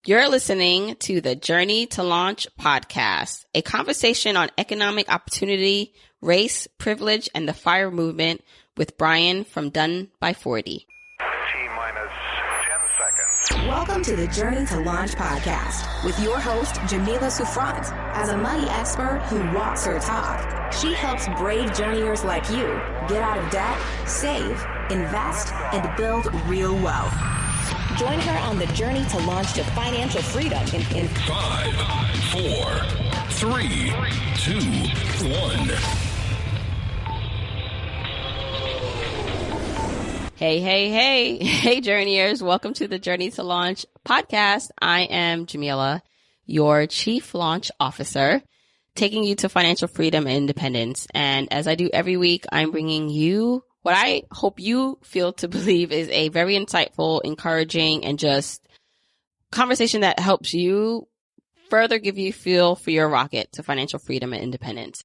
You're listening to the Journey to Launch podcast, a conversation on economic opportunity, race, privilege, and the FIRE movement with Brian from Done by 40. T-minus 10 seconds. Welcome to the Journey to Launch podcast with your host, Jamila Souffrant. As a money expert who walks her talk, she helps brave journeyers like you get out of debt, save, invest, and build real wealth. Join her on the journey to launch to financial freedom in 5, 4, 3, 2, 1. Hey, journeyers. Welcome to the Journey to Launch podcast. I am Jamila, your Chief Launch Officer, taking you to financial freedom and independence. And as I do every week, I'm bringing you what I hope you feel to believe is a very insightful, encouraging, and just conversation that helps you further give you fuel for your rocket to financial freedom and independence.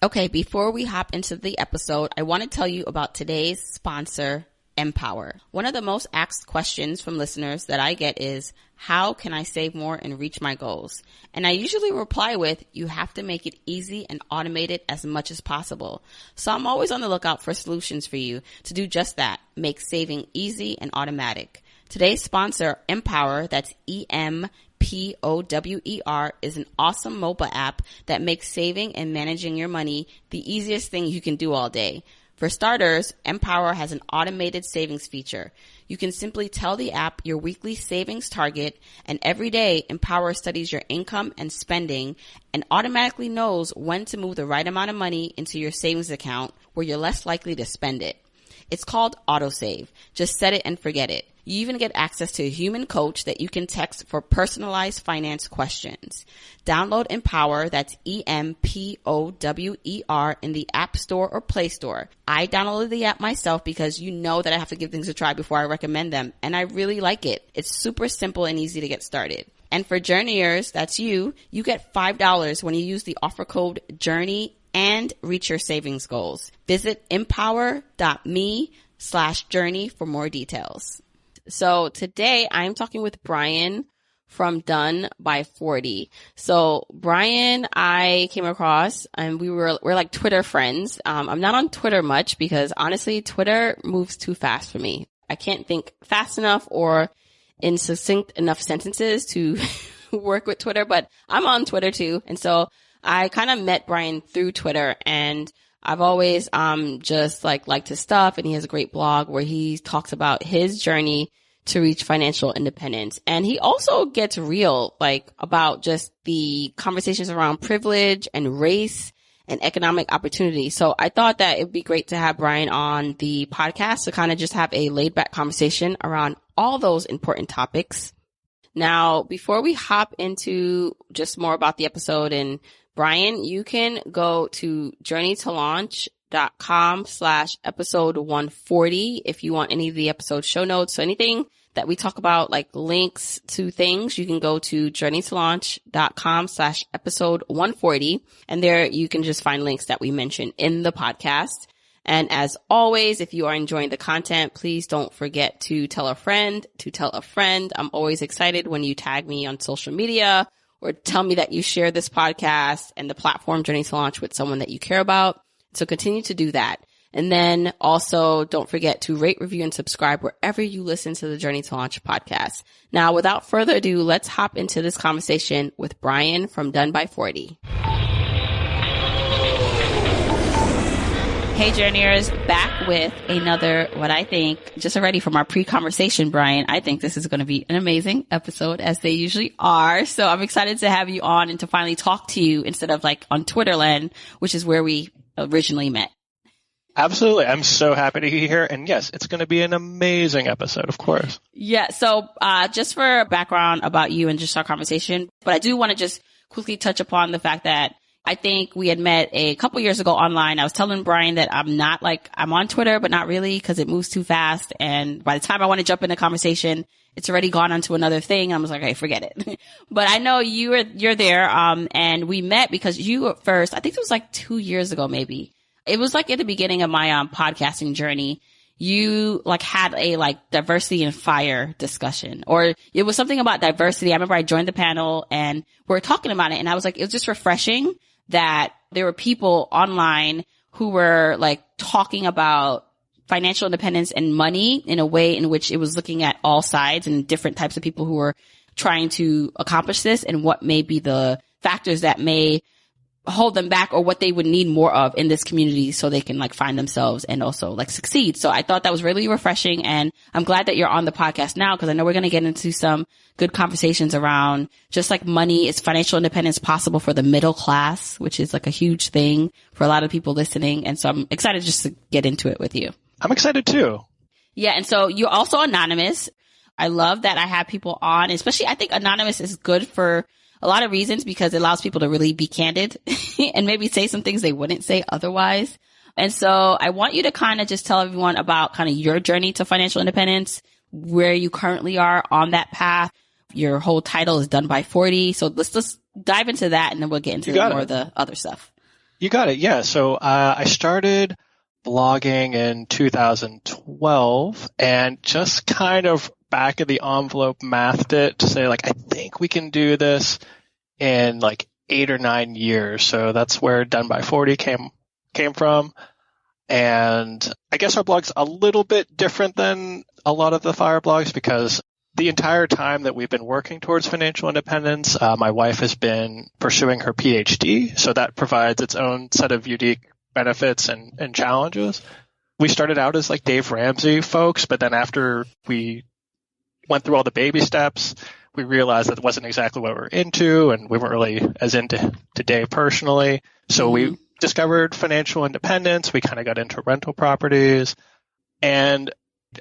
Okay, before we hop into the episode, I want to tell you about today's sponsor, Empower. One of the most asked questions from listeners that I get is, how can I save more and reach my goals? And I usually reply with, you have to make it easy and automate it as much as possible. So I'm always on the lookout for solutions for you to do just that, make saving easy and automatic. Today's sponsor, Empower, that's EMPOWER, is an awesome mobile app that makes saving and managing your money the easiest thing you can do all day. For starters, Empower has an automated savings feature. You can simply tell the app your weekly savings target, and every day Empower studies your income and spending and automatically knows when to move the right amount of money into your savings account where you're less likely to spend it. It's called AutoSave. Just set it and forget it. You even get access to a human coach that you can text for personalized finance questions. Download Empower, that's EMPOWER, in the App Store or Play Store. I downloaded the app myself because you know that I have to give things a try before I recommend them, and I really like it. It's super simple and easy to get started. And for journeyers, that's you get $5 when you use the offer code JOURNEY and reach your savings goals. Visit empower.me/journey for more details. So today I'm talking with Brian from Done by 40. So Brian, I came across and we're like Twitter friends. I'm not on Twitter much because honestly, Twitter moves too fast for me. I can't think fast enough or in succinct enough sentences to work with Twitter, but I'm on Twitter too. And so I kind of met Brian through Twitter, and I've always just liked his stuff, and he has a great blog where he talks about his journey to reach financial independence. And he also gets real, about just the conversations around privilege and race and economic opportunity. So I thought that it'd be great to have Brian on the podcast to kind of just have a laid back conversation around all those important topics. Now, before we hop into just more about the episode, and Brian, you can go to journeytolaunch.com/episode 140 if you want any of the episode show notes. So anything that we talk about, like links to things, you can go to journeytolaunch.com/episode 140. And there you can just find links that we mentioned in the podcast. And as always, if you are enjoying the content, please don't forget to tell a friend to tell a friend. I'm always excited when you tag me on social media or tell me that you share this podcast and the platform Journey to Launch with someone that you care about. So continue to do that. And then also don't forget to rate, review, and subscribe wherever you listen to the Journey to Launch podcast. Now, without further ado, let's hop into this conversation with Brian from Done by 40. Hey, journeyers, back with another, what I think, just already from our pre-conversation, Brian, I think this is going to be an amazing episode, as they usually are. So I'm excited to have you on and to finally talk to you instead of on Twitterland, which is where we originally met. Absolutely. I'm so happy to be here. And yes, it's going to be an amazing episode, of course. Yeah. So, just for background about you and just our conversation, but I do want to just quickly touch upon the fact that I think we had met a couple years ago online. I was telling Brian that I'm on Twitter, but not really because it moves too fast. And by the time I want to jump in a conversation, it's already gone on to another thing. I was like, okay, forget it. But I know you're there. And we met because you at first, I think it was 2 years ago, maybe. It was at the beginning of my podcasting journey. you like had a like diversity and fire discussion, or it was something about diversity. I remember I joined the panel and we were talking about it, and I was like, it was just refreshing that there were people online who were like talking about financial independence and money in a way in which it was looking at all sides and different types of people who were trying to accomplish this, and what may be the factors that may hold them back, or what they would need more of in this community so they can like find themselves and also like succeed. So I thought that was really refreshing, and I'm glad that you're on the podcast now, because I know we're going to get into some good conversations around just like money. Is financial independence possible for the middle class, which is like a huge thing for a lot of people listening. And so I'm excited just to get into it with you. I'm excited too. Yeah. And so you're also anonymous. I love that I have people on, especially I think anonymous is good for a lot of reasons, because it allows people to really be candid and maybe say some things they wouldn't say otherwise. And so I want you to kind of just tell everyone about kind of your journey to financial independence, where you currently are on that path. Your whole title is Done by 40. So let's just dive into that, and then we'll get into more of the other stuff. You got it. Yeah. So I started blogging in 2012 and just kind of back of the envelope mathed it to say like, I think we can do this in like 8 or 9 years. So that's where Done by 40 came from. And I guess our blog's a little bit different than a lot of the FIRE blogs, because the entire time that we've been working towards financial independence, my wife has been pursuing her PhD. So that provides its own set of unique benefits and challenges. We started out as like Dave Ramsey folks, but then after we went through all the baby steps, we realized that it wasn't exactly what we were into, and we weren't really as into Dave personally. So we discovered financial independence. We kind of got into rental properties, and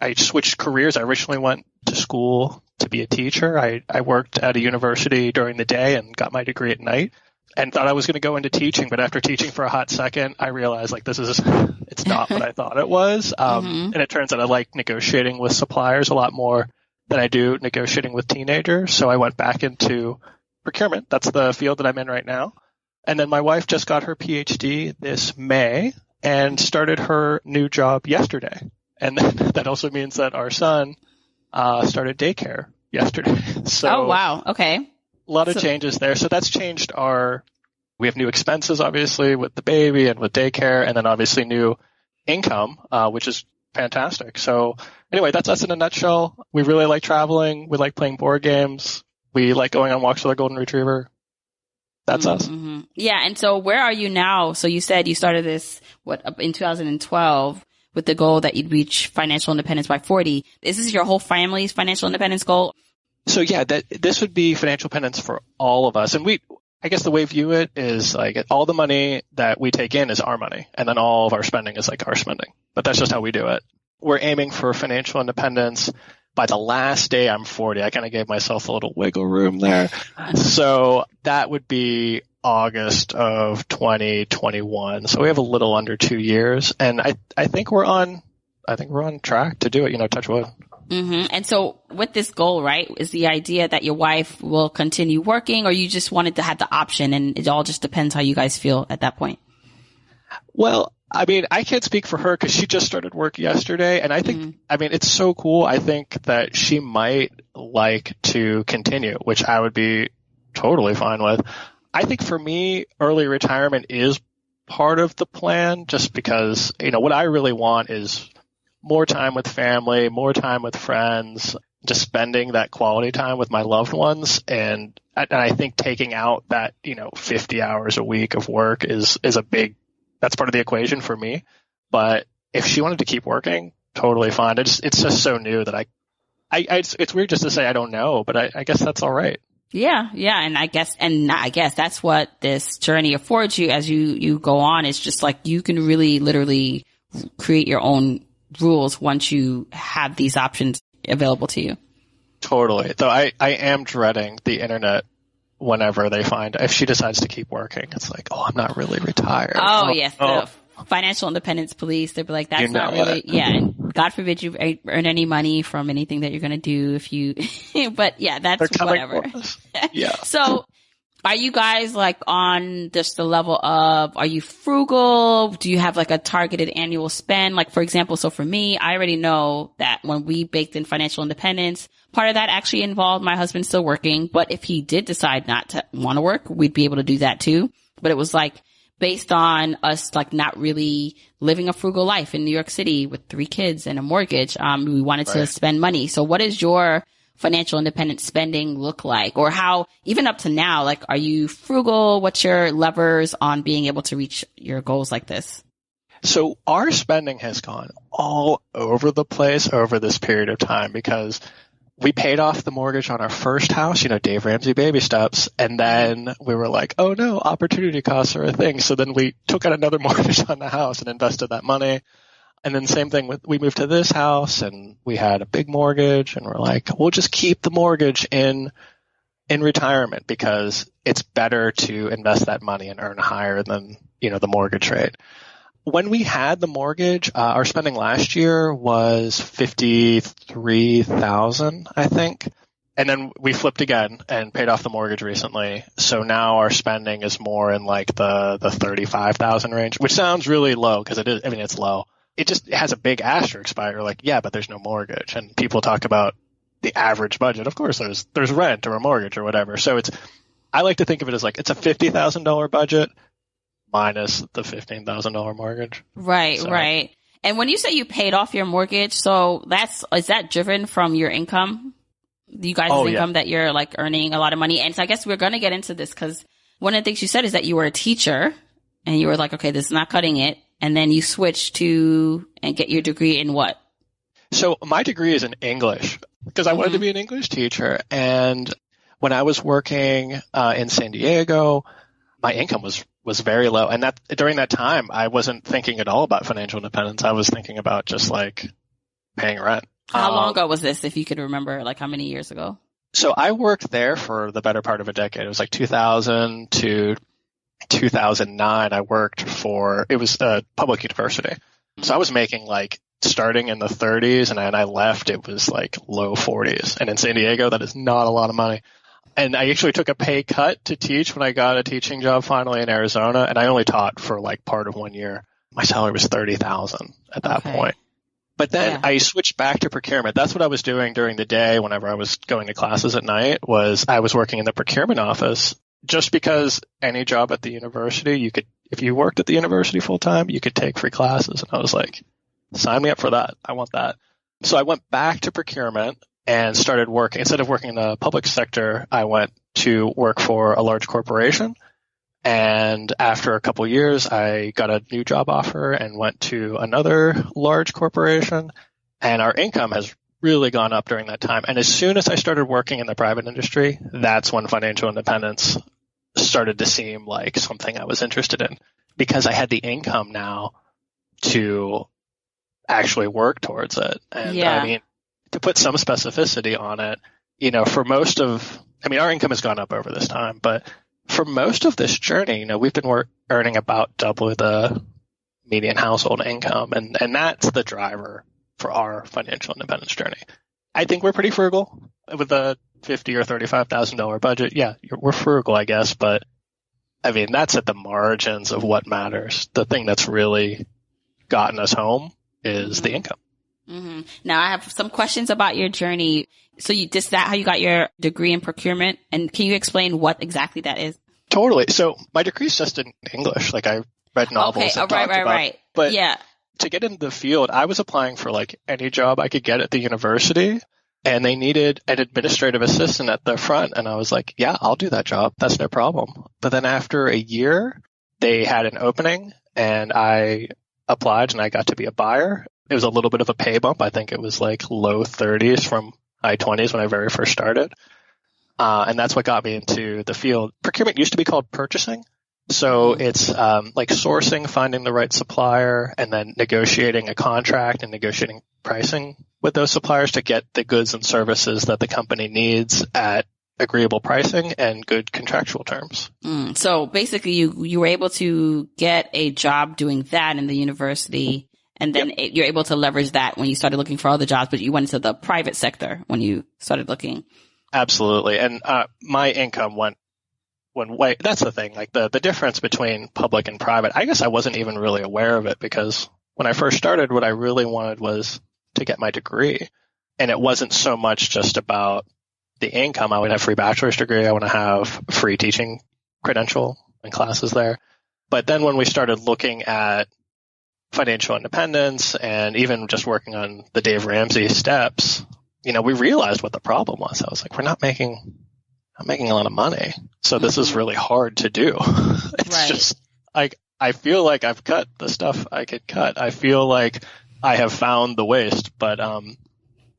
I switched careers. I originally went to school to be a teacher. I worked at a university during the day and got my degree at night, and thought I was going to go into teaching. But after teaching for a hot second, I realized like it's not what I thought it was. And it turns out I like negotiating with suppliers a lot more than I do negotiating with teenagers. So I went back into procurement. That's the field that I'm in right now. And then my wife just got her PhD this May and started her new job yesterday. And that also means that our son started daycare yesterday. So oh, wow. Okay. A lot of changes there. So that's changed we have new expenses, obviously, with the baby and with daycare, and then obviously new income, which is fantastic. So anyway, that's us in a nutshell. We really like traveling. We like playing board games. We like going on walks with our golden retriever. That's us. Yeah. And so where are you now? So you said you started this, in 2012 with the goal that you'd reach financial independence by 40. Is this your whole family's financial independence goal? So yeah, this would be financial independence for all of us. And I guess the way we view it is like all the money that we take in is our money, and then all of our spending is like our spending. But that's just how we do it. We're aiming for financial independence by the last day I'm 40. I kind of gave myself a little wiggle room there. So that would be August of 2021. So we have a little under 2 years, and I think we're on track to do it, touch wood. And so with this goal, right, is the idea that your wife will continue working, or you just wanted to have the option, and it all just depends how you guys feel at that point? Well, I mean, I can't speak for her because she just started work yesterday, and I think, it's so cool. I think that she might like to continue, which I would be totally fine with. I think for me, early retirement is part of the plan, just because, what I really want is more time with family, more time with friends, just spending that quality time with my loved ones. And I think taking out that, 50 hours a week of work is that's part of the equation for me. But if she wanted to keep working, totally fine. It's just so new that it's weird just to say I don't know, but I guess that's all right. Yeah. Yeah. And I guess that's what this journey affords you as you go on. It's just like you can really literally create your own rules once you have these options available to you. Totally. Though I am dreading the internet whenever they find, if she decides to keep working, it's like, oh, I'm not really retired. Oh, yes. The financial independence police, they'll be like, that's not really, yeah. And God forbid you earn any money from anything that you're going to do if you, but yeah, that's whatever. Yeah. So Are you guys like on just the level of, are you frugal? Do you have like a targeted annual spend? Like, for example, so for me, I already know that when we baked in financial independence, part of that actually involved my husband still working. But if he did decide not to want to work, we'd be able to do that too. But it was like based on us like not really living a frugal life in New York City with 3 kids and a mortgage. We wanted to spend money. So what is your financial independent spending look like? Or how, even up to now, like, are you frugal? What's your levers on being able to reach your goals like this? So our spending has gone all over the place over this period of time because we paid off the mortgage on our first house, Dave Ramsey baby steps. And then we were like, oh no, opportunity costs are a thing. So then we took out another mortgage on the house and invested that money. And then same thing we moved to this house and we had a big mortgage and we're like, we'll just keep the mortgage in retirement because it's better to invest that money and earn higher than, the mortgage rate. When we had the mortgage, our spending last year was $53,000, I think. And then we flipped again and paid off the mortgage recently. So now our spending is more in like the 35,000 range, which sounds really low because it is, it's low. It just has a big asterisk by it. You're like, yeah, but there's no mortgage. And people talk about the average budget. Of course, there's rent or a mortgage or whatever. So I like to think of it as like it's a $50,000 budget minus the $15,000 mortgage. Right, so. Right. And when you say you paid off your mortgage, so is that driven from your income? You guys' income that you're like earning a lot of money? And so I guess we're going to get into this because one of the things you said is that you were a teacher and you were like, okay, this is not cutting it. And then you switched to and get your degree in what? So my degree is in English because I wanted to be an English teacher. And when I was working in San Diego, my income was very low. And during that time, I wasn't thinking at all about financial independence. I was thinking about just like paying rent. How long ago was this, if you could remember, like how many years ago? So I worked there for the better part of a decade. It was like 2000 to 2009, I worked it was a public university. So I was making like starting in the 30s and I left, it was like low 40s. And in San Diego, that is not a lot of money. And I actually took a pay cut to teach when I got a teaching job finally in Arizona. And I only taught for like part of 1 year. My salary was $30,000 at that point. But then I switched back to procurement. That's what I was doing during the day whenever I was going to classes at night was I was working in the procurement office. Just because any job at the university, if you worked at the university full time, you could take free classes. And I was like, sign me up for that. I want that. So I went back to procurement and started working. Instead of working in the public sector, I went to work for a large corporation. And after a couple years, I got a new job offer and went to another large corporation. And our income has really gone up during that time. And as soon as I started working in the private industry, that's when financial independence started to seem like something I was interested in because I had the income now to actually work towards it. And I mean, to put some specificity on it, for most of, our income has gone up over this time, but for most of this journey, we've been earning about double the median household income. And that's the driver for our financial independence journey. I think we're pretty frugal with a $50,000 or $35,000 budget. Yeah, we're frugal, I guess, but that's at the margins of what matters. The thing that's really gotten us home is the income. Mm-hmm. Now I have some questions about your journey. So is that how you got your degree in procurement? And can you explain what exactly that is? Totally. So my degree is just in English. Like I read novels. Okay. Right. But to get into the field, I was applying for like any job I could get at the university. And they needed an administrative assistant at the front. And I was like, yeah, I'll do that job. That's no problem. But then after a year, they had an opening and I applied and I got to be a buyer. It was a little bit of a pay bump. I think it was like low 30s from high 20s when I very first started. And that's what got me into the field. Procurement used to be called purchasing. So it's like sourcing, finding the right supplier, and then negotiating a contract and negotiating pricing with those suppliers to get the goods and services that the company needs at agreeable pricing and good contractual terms. So basically you were able to get a job doing that in the university, and then you're able to leverage that when you started looking for other jobs, but you went into the private sector when you started looking. Absolutely. And my income went that's the thing, like the difference between public and private, I guess I wasn't even really aware of it because when I first started, what I really wanted was to get my degree. And it wasn't so much just about the income. I would have free bachelor's degree. I want to have free teaching credential and classes there. But then when we started looking at financial independence and even just working on the Dave Ramsey steps, we realized what the problem was. I was like, we're not making a lot of money. So this is really hard to do. It's just like, I feel like I've cut the stuff I could cut. I feel like I have found the waste, but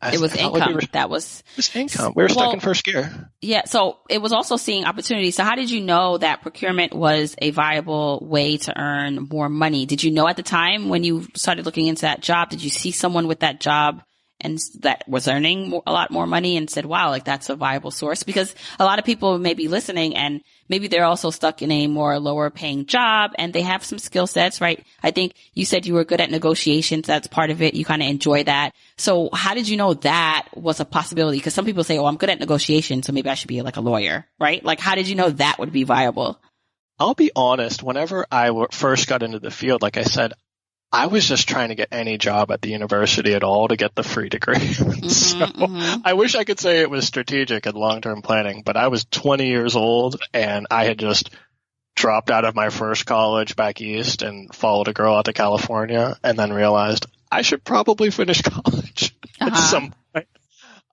it was income. That was income. We were stuck in first gear. Yeah. So it was also seeing opportunities. So how did you know that procurement was a viable way to earn more money? Did you know at the time when you started looking into that job, did you see someone with that job and that was earning a lot more money and said, wow, like that's a viable source? Because a lot of people may be listening and maybe they're also stuck in a more lower paying job and they have some skill sets, right? I think you said you were good at negotiations. That's part of it. You kind of enjoy that. So how did you know that was a possibility? Because some people say, oh, I'm good at negotiations, so maybe I should be like a lawyer, right? Like, how did you know that would be viable? I'll be honest. Whenever I first got into the field, like I said, I was just trying to get any job at the university at all to get the free degree. I wish I could say it was strategic and long-term planning, but I was 20 years old and I had just dropped out of my first college back east and followed a girl out to California and then realized I should probably finish college at some point.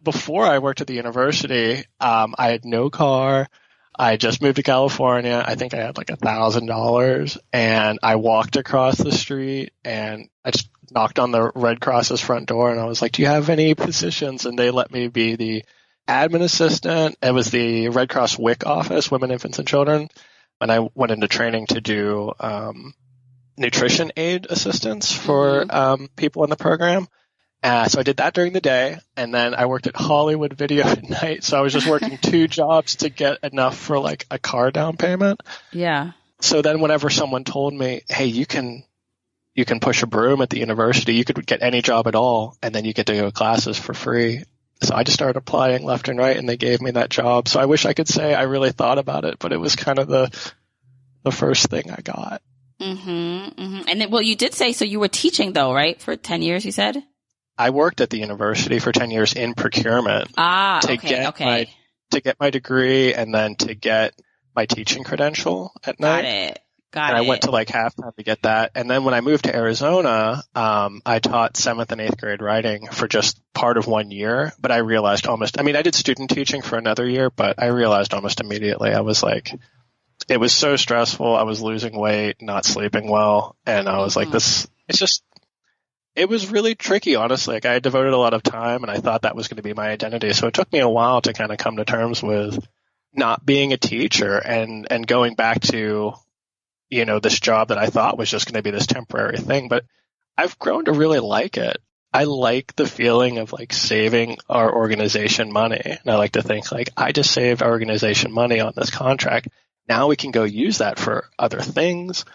Before I worked at the university, I had no car. I just moved to California. I think I had like $1,000 and I walked across the street and I just knocked on the Red Cross's front door and I was like, do you have any positions? And they let me be the admin assistant. It was the Red Cross WIC office, Women, Infants, and Children. And I went into training to do nutrition aid assistance for people in the program. So I did that during the day, and then I worked at Hollywood Video at night. So I was just working 2 jobs to get enough for like a car down payment. Yeah. So then whenever someone told me, hey, you can push a broom at the university, you could get any job at all, and then you get to go to classes for free. So I just started applying left and right, and they gave me that job. So I wish I could say I really thought about it, but it was kind of the first thing I got. And then, well, you did say, so you were teaching though, right? For 10 years, you said? I worked at the university for 10 years in procurement to get my degree and then to get my teaching credential at night. Got it. I went to like halftime to get that. And then when I moved to Arizona, I taught 7th and 8th grade writing for just part of 1 year. But I realized I did student teaching for another year, but I realized almost immediately, I was like, it was so stressful. I was losing weight, not sleeping well. And I was like, it was really tricky, honestly. Like I devoted a lot of time and I thought that was going to be my identity. So it took me a while to kind of come to terms with not being a teacher and going back to, this job that I thought was just going to be this temporary thing. But I've grown to really like it. I like the feeling of like saving our organization money. And I like to think like, I just saved our organization money on this contract. Now we can go use that for other things.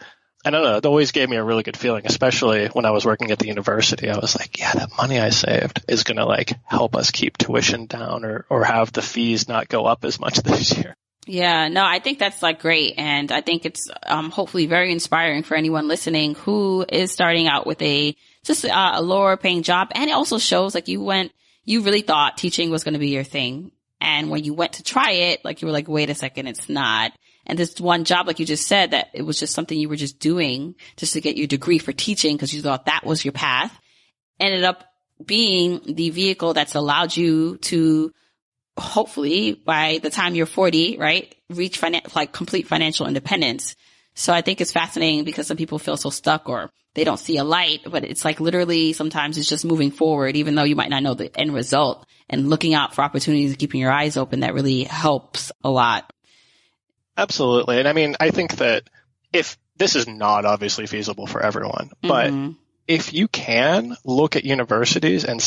I don't know. It always gave me a really good feeling, especially when I was working at the university. I was like, yeah, that money I saved is going to like help us keep tuition down or have the fees not go up as much this year. Yeah, no, I think that's like great. And I think it's hopefully very inspiring for anyone listening who is starting out with a lower paying job. And it also shows like you really thought teaching was going to be your thing. And when you went to try it, like you were like, wait a second, it's not. And this one job, like you just said, that it was just something you were just doing just to get your degree for teaching because you thought that was your path, ended up being the vehicle that's allowed you to hopefully by the time you're 40, right, reach complete financial independence. So I think it's fascinating because some people feel so stuck or they don't see a light, but it's like literally sometimes it's just moving forward, even though you might not know the end result, and looking out for opportunities and keeping your eyes open. That really helps a lot. Absolutely. And I think that if this is not obviously feasible for everyone, but if you can look at universities and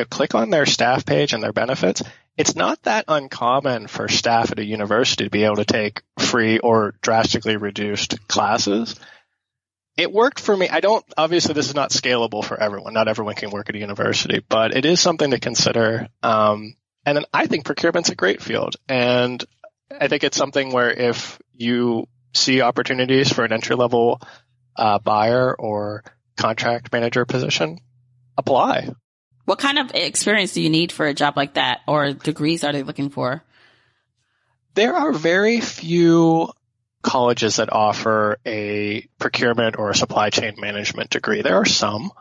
click on their staff page and their benefits, it's not that uncommon for staff at a university to be able to take free or drastically reduced classes. It worked for me. Obviously this is not scalable for everyone. Not everyone can work at a university, but it is something to consider. And then I think procurement's a great field. And I think it's something where if you see opportunities for an entry-level buyer or contract manager position, apply. What kind of experience do you need for a job like that, or degrees are they looking for? There are very few colleges that offer a procurement or a supply chain management degree. There are some,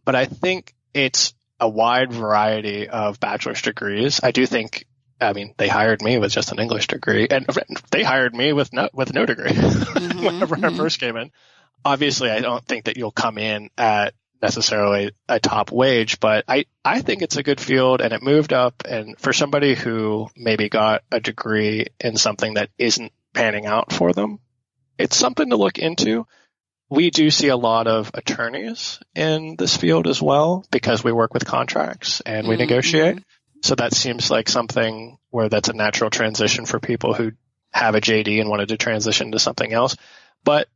but I think it's a wide variety of bachelor's degrees. I do think, I mean, they hired me with just an English degree, and they hired me with no degree whenever I first came in. Obviously, I don't think that you'll come in at necessarily a top wage, but I think it's a good field, and it moved up. And for somebody who maybe got a degree in something that isn't panning out for them, it's something to look into. We do see a lot of attorneys in this field as well, because we work with contracts and we negotiate. So that seems like something where that's a natural transition for people who have a JD and wanted to transition to something else. But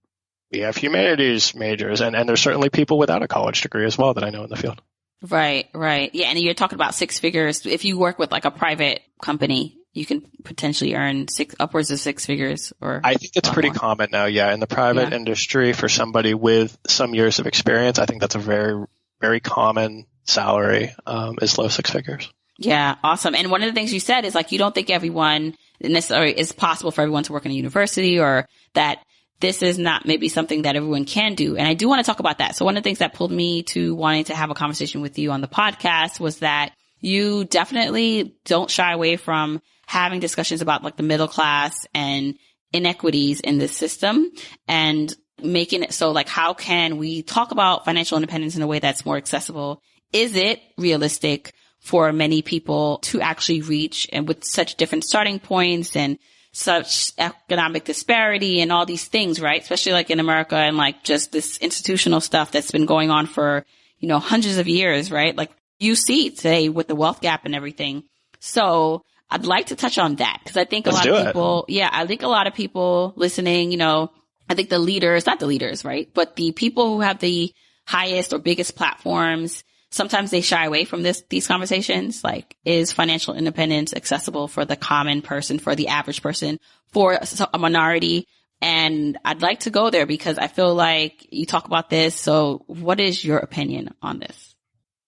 we have humanities majors, and there's certainly people without a college degree as well that I know in the field. Right. Yeah. And you're talking about six figures. If you work with like a private company, you can potentially earn upwards of six figures. Or I think it's pretty common now. Yeah. In the private industry, for somebody with some years of experience, I think that's a very, very common salary, is low six figures. Yeah. Awesome. And one of the things you said is like, you don't think everyone necessarily is possible for everyone to work in a university, or that this is not maybe something that everyone can do. And I do want to talk about that. So one of the things that pulled me to wanting to have a conversation with you on the podcast was that you definitely don't shy away from having discussions about like the middle class and inequities in this system, and making it so like, how can we talk about financial independence in a way that's more accessible? Is it realistic for many people to actually reach, and with such different starting points and such economic disparity and all these things, right? Especially like in America, and like just this institutional stuff that's been going on for, hundreds of years, right? Like you see today with the wealth gap and everything. So I'd like to touch on that, because I think a lot of people listening, I think the leaders, not the leaders, right? But the people who have the highest or biggest platforms, sometimes they shy away from these conversations. Like, is financial independence accessible for the common person, for the average person, for a minority? And I'd like to go there because I feel like you talk about this. So what is your opinion on this?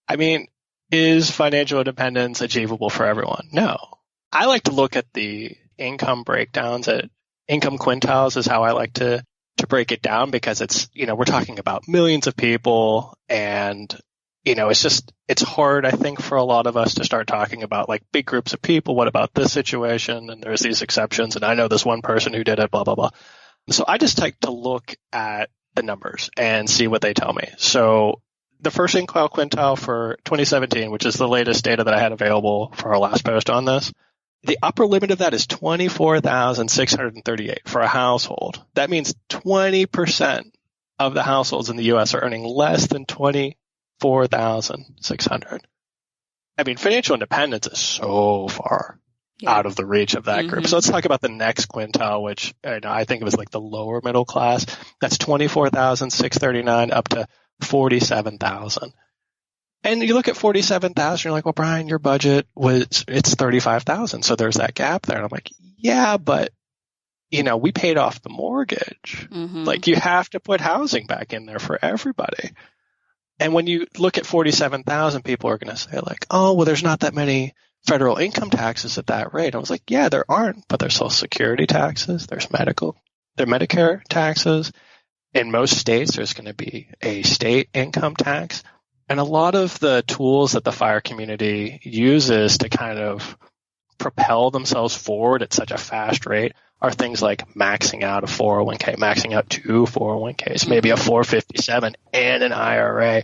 I mean, is financial independence achievable for everyone? No. I like to look at the income breakdowns. At income quintiles is how I like to break it down, because it's, we're talking about millions of people, and it's hard, I think, for a lot of us to start talking about like big groups of people. What about this situation? And there's these exceptions. And I know this one person who did it, blah, blah, blah. So I just like to look at the numbers and see what they tell me. So the first income quintile for 2017, which is the latest data that I had available for our last post on this, the upper limit of that is $24,638 for a household. That means 20% of the households in the U.S. are earning less than $24,600. I mean, financial independence is so far out of the reach of that group. So let's talk about the next quintile, which I think it was like the lower middle class. That's $24,639 up to $47,000. And you look at $47,000, you're like, well, Brian, your budget it's $35,000. So there's that gap there. And I'm like, yeah, but we paid off the mortgage. Like, you have to put housing back in there for everybody. And when you look at 47,000, people are going to say like, oh, well, there's not that many federal income taxes at that rate. I was like, yeah, there aren't, but there's Social Security taxes. There's Medicare taxes. In most states, there's going to be a state income tax. And a lot of the tools that the FIRE community uses to kind of propel themselves forward at such a fast rate are things like maxing out a 401k, maxing out 2 401ks, maybe a 457 and an IRA.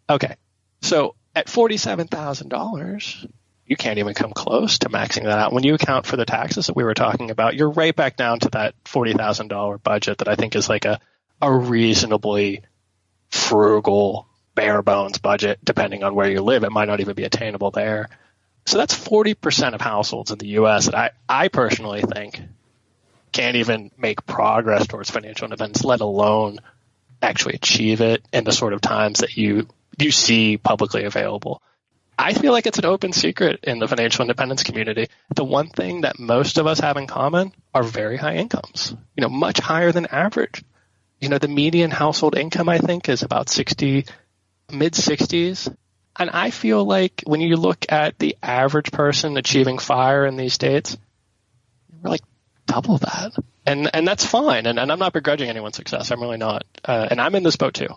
Okay. So at $47,000, you can't even come close to maxing that out. When you account for the taxes that we were talking about, you're right back down to that $40,000 budget that I think is like a reasonably frugal, bare bones budget, depending on where you live. It might not even be attainable there. So that's 40% of households in the U.S. that I personally think can't even make progress towards financial independence, let alone actually achieve it in the sort of times that you see publicly available. I feel like it's an open secret in the financial independence community. The one thing that most of us have in common are very high incomes, much higher than average. The median household income, I think, is about mid 60s. And I feel like when you look at the average person achieving FIRE in these states, we're like double that. And that's fine. And I'm not begrudging anyone's success. I'm really not. And I'm in this boat too.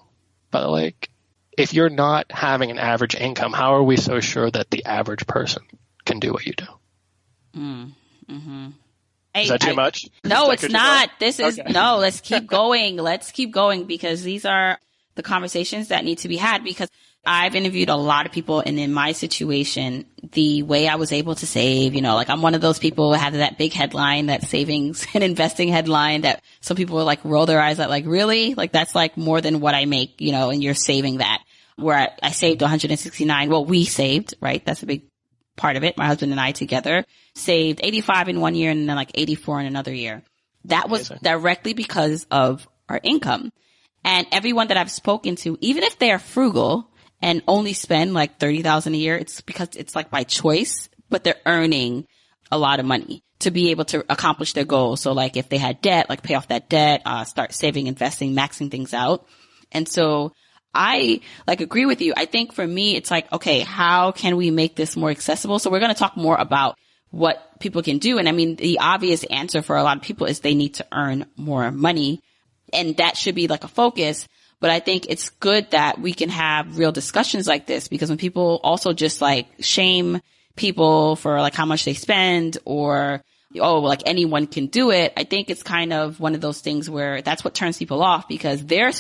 But like, if you're not having an average income, how are we so sure that the average person can do what you do? Mm-hmm. Is that too much? No, it's not. This is, okay. No, let's keep going. Let's keep going, because these are the conversations that need to be had, because I've interviewed a lot of people, and in my situation, the way I was able to save, like I'm one of those people who have that big headline, that savings and investing headline that some people will like roll their eyes at, like, really? Like that's like more than what I make, and you're saving that. Where I saved 169. Well, we saved, right? That's a big part of it. My husband and I together saved 85 in one year and then like 84 in another year. That was directly because of our income. And everyone that I've spoken to, even if they are frugal and only spend like $30,000 a year, it's because it's like by choice, but they're earning a lot of money to be able to accomplish their goals. So like if they had debt, like pay off that debt, start saving, investing, maxing things out. And so I like agree with you. I think for me, it's like, okay, how can we make this more accessible? So we're going to talk more about what people can do. And I mean, the obvious answer for a lot of people is they need to earn more money. And that should be like a focus. But I think it's good that we can have real discussions like this, because when people also just like shame people for like how much they spend, or, oh, like anyone can do it, I think it's kind of one of those things where that's what turns people off, because their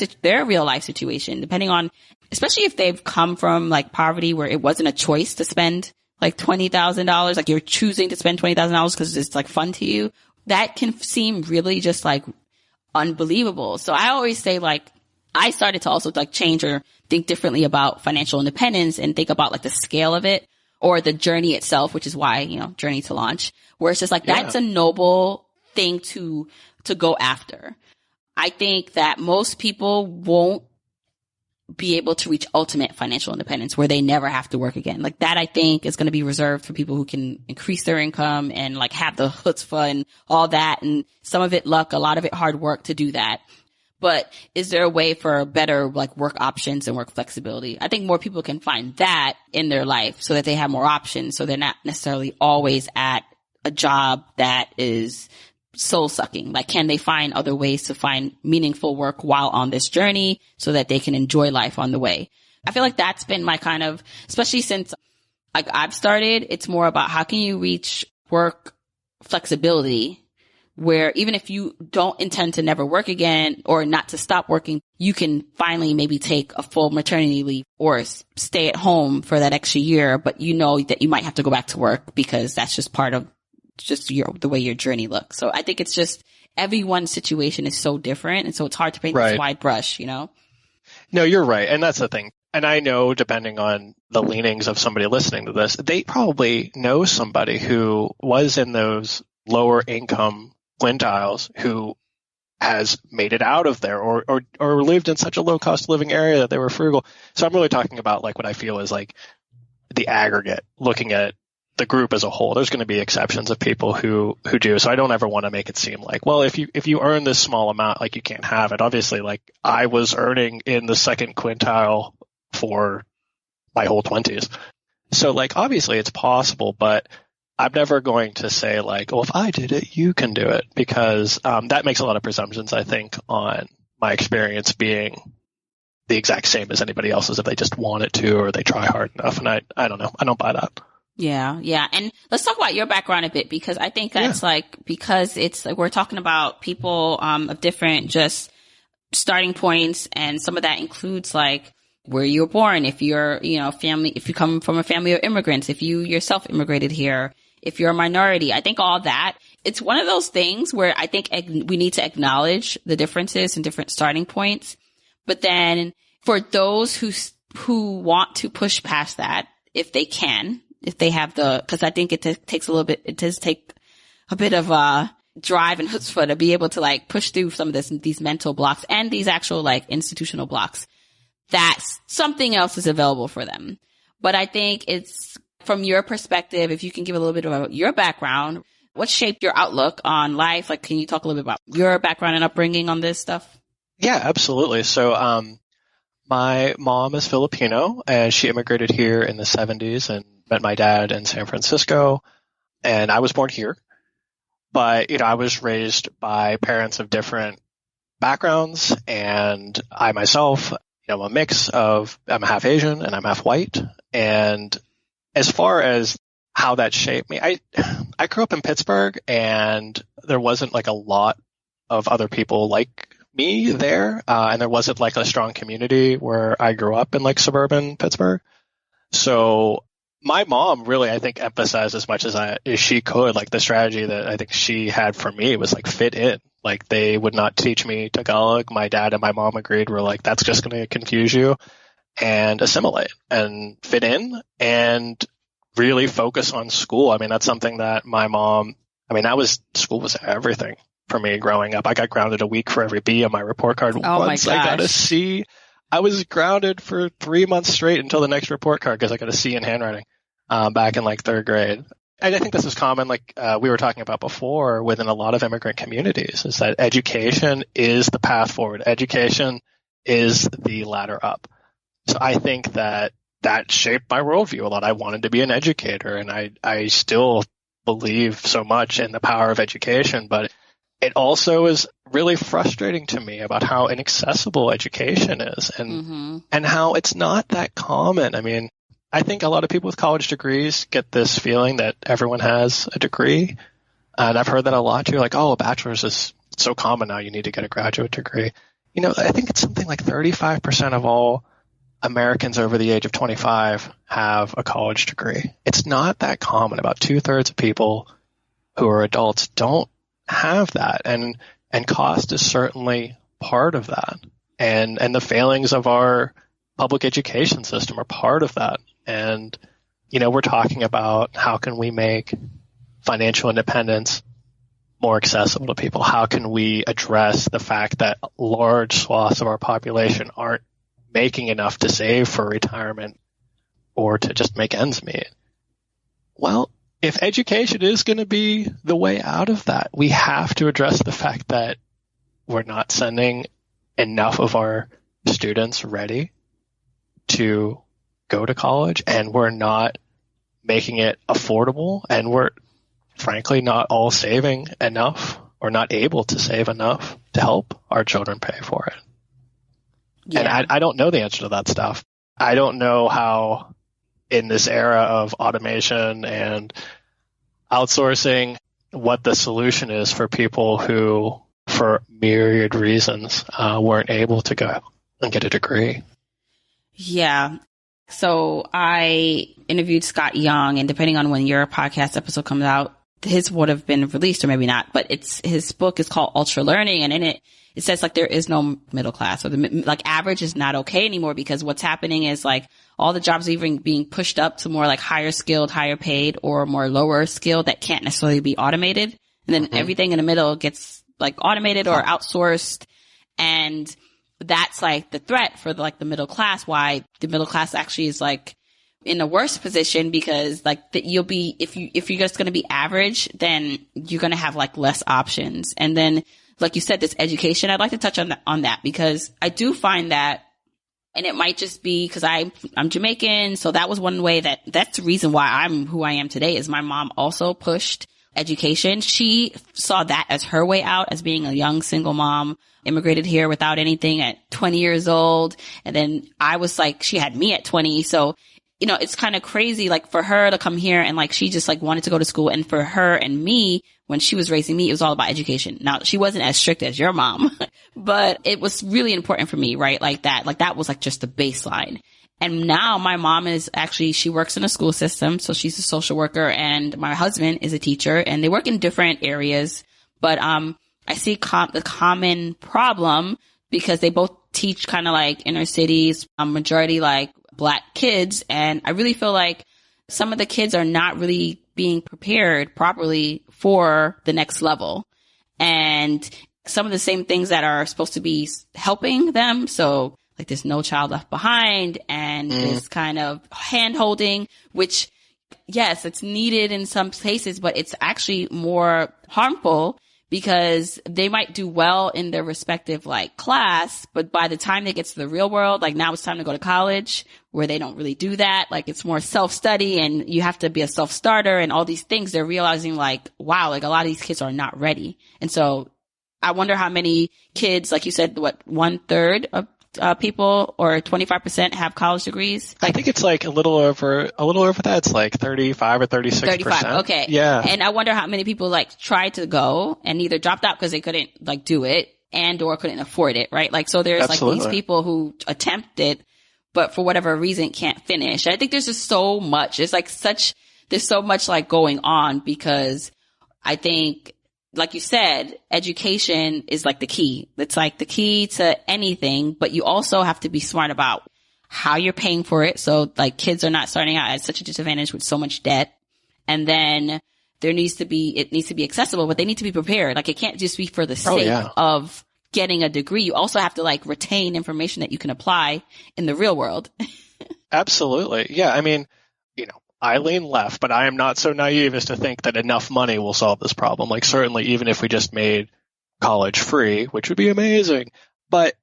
real life situation, depending on, especially if they've come from like poverty where it wasn't a choice to spend like $20,000, like you're choosing to spend $20,000 because it's like fun to you, that can seem really just like unbelievable. So I always say, like, I started to also like change or think differently about financial independence and think about like the scale of it, or the journey itself, which is why, Journey to Launch, where it's just like, that's a noble thing to go after. I think that most people won't be able to reach ultimate financial independence where they never have to work again. Like that, I think, is going to be reserved for people who can increase their income and like have the chutzpah and all that. And some of it luck, a lot of it hard work to do that. But is there a way for better like work options and work flexibility? I think more people can find that in their life so that they have more options. So they're not necessarily always at a job that is soul sucking. Like, can they find other ways to find meaningful work while on this journey so that they can enjoy life on the way? I feel like that's been my kind of, especially since like I've started, it's more about how can you reach work flexibility, where even if you don't intend to never work again or not to stop working, you can finally maybe take a full maternity leave or stay at home for that extra year, but you know that you might have to go back to work because that's just part of just the way your journey looks. So I think it's just everyone's situation is so different. And so it's hard to paint this wide brush, No, you're right. And that's the thing. And I know, depending on the leanings of somebody listening to this, they probably know somebody who was in those lower income quintiles who has made it out of there or lived in such a low cost of living area that they were frugal. So I'm really talking about like what I feel is like the aggregate, looking at the group as a whole. There's going to be exceptions of people who do. So I don't ever want to make it seem like, well, if you earn this small amount, like you can't have it. Obviously, like I was earning in the second quintile for my whole 20s. So like obviously it's possible, but I'm never going to say like, oh, if I did it, you can do it, because that makes a lot of presumptions, I think, on my experience being the exact same as anybody else's if they just want it to or they try hard enough. And I don't know. I don't buy that. Yeah. Yeah. And let's talk about your background a bit, because I think that's because it's like we're talking about people of different just starting points. And some of that includes like where you were born, if you're, family, if you come from a family of immigrants, if you yourself immigrated here, if you're a minority. I think all that, it's one of those things where I think we need to acknowledge the differences and different starting points. But then for those who want to push past that, if they can, if they have because I think it does take a bit of drive and chutzpah to be able to like push through some of these mental blocks and these actual like institutional blocks, that something else is available for them. But I think it's from your perspective, if you can give a little bit about your background, what shaped your outlook on life? Like, can you talk a little bit about your background and upbringing on this stuff? Yeah, absolutely. So, my mom is Filipino and she immigrated here in the 70s and met my dad in San Francisco. And I was born here, but, I was raised by parents of different backgrounds, and I myself, I'm a mix of, I'm half Asian and I'm half white. And as far as how that shaped me, I grew up in Pittsburgh, and there wasn't like a lot of other people like me there. And there wasn't like a strong community where I grew up in like suburban Pittsburgh. So my mom really, I think, emphasized as much as she could, like the strategy that I think she had for me was like fit in. Like they would not teach me Tagalog. My dad and my mom agreed, were like, that's just going to confuse you, and assimilate and fit in and really focus on school. I mean, that's something that my mom, school was everything for me growing up. I got grounded a week for every B on my report card. Oh Once my gosh. I got a C, I was grounded for 3 months straight until the next report card because I got a C in handwriting back in like third grade. And I think this is common, like we were talking about before, within a lot of immigrant communities, is that education is the path forward. Education is the ladder up. So I think that shaped my worldview a lot. I wanted to be an educator, and I still believe so much in the power of education, but it also is really frustrating to me about how inaccessible education is and how it's not that common. I mean, I think a lot of people with college degrees get this feeling that everyone has a degree. And I've heard that a lot too, like, oh, a bachelor's is so common now, you need to get a graduate degree. I think it's something like 35% of all Americans over the age of 25 have a college degree. It's not that common. About 2/3 of people who are adults don't have that. And cost is certainly part of that. And the failings of our public education system are part of that. And, we're talking about how can we make financial independence more accessible to people? How can we address the fact that large swaths of our population aren't making enough to save for retirement or to just make ends meet? Well, if education is going to be the way out of that, we have to address the fact that we're not sending enough of our students ready to go to college, and we're not making it affordable, and we're frankly not all saving enough or not able to save enough to help our children pay for it. Yeah. And I don't know the answer to that stuff. I don't know how in this era of automation and outsourcing what the solution is for people who, for myriad reasons, weren't able to go and get a degree. Yeah. So I interviewed Scott Young, and depending on when your podcast episode comes out, his would have been released or maybe not, but his book is called Ultra Learning, and in it says like there is no middle class, or like average is not okay anymore, because what's happening is like all the jobs are even being pushed up to more like higher skilled, higher paid, or more lower skilled that can't necessarily be automated. And then everything in the middle gets like automated or outsourced. And that's like the threat for like the middle class, why the middle class actually is like in a worse position, because like you'll be, if you're just going to be average, then you're going to have like less options. And then, like you said, this education, I'd like to touch on that because I do find that, and it might just be because I'm Jamaican. So that was one way that's the reason why I'm who I am today, is my mom also pushed education. She saw that as her way out, as being a young single mom, immigrated here without anything at 20 years old. And then I was like, she had me at 20. So, it's kind of crazy, like for her to come here and like, she just like wanted to go to school. And for her and me, when she was raising me, it was all about education. Now, she wasn't as strict as your mom, but it was really important for me, right? Like that was like just the baseline. And now my mom is actually, she works in a school system. So she's a social worker, and my husband is a teacher, and they work in different areas. But, I see the common problem, because they both teach kind of like inner cities, majority like Black kids. And I really feel like some of the kids are not really being prepared properly for the next level. And some of the same things that are supposed to be helping them. So like there's no child left behind and this kind of hand holding, which yes, it's needed in some cases, but it's actually more harmful because they might do well in their respective like class, but by the time they get to the real world, like now it's time to go to college where they don't really do that. Like it's more self-study and you have to be a self-starter and all these things. They're realizing like, wow, like a lot of these kids are not ready. And so I wonder how many kids, like you said, what 1/3 of people or 25% have college degrees? I think it's like a little over that. It's like 35 or 36%. 35. Okay. Yeah. And I wonder how many people like tried to go and either dropped out because they couldn't like do it and or couldn't afford it, right? Like, so there's Absolutely. like these people who attempt it, but for whatever reason can't finish. I think there's just so much. There's so much like going on because I think, like you said, education is like the key. It's like the key to anything, but you also have to be smart about how you're paying for it. So like kids are not starting out at such a disadvantage with so much debt. And then it needs to be accessible, but they need to be prepared. Like it can't just be for the sake of getting a degree. You also have to like retain information that you can apply in the real world. Absolutely. Yeah. I mean, I lean left, but I am not so naive as to think that enough money will solve this problem. Like certainly even if we just made college free, which would be amazing, but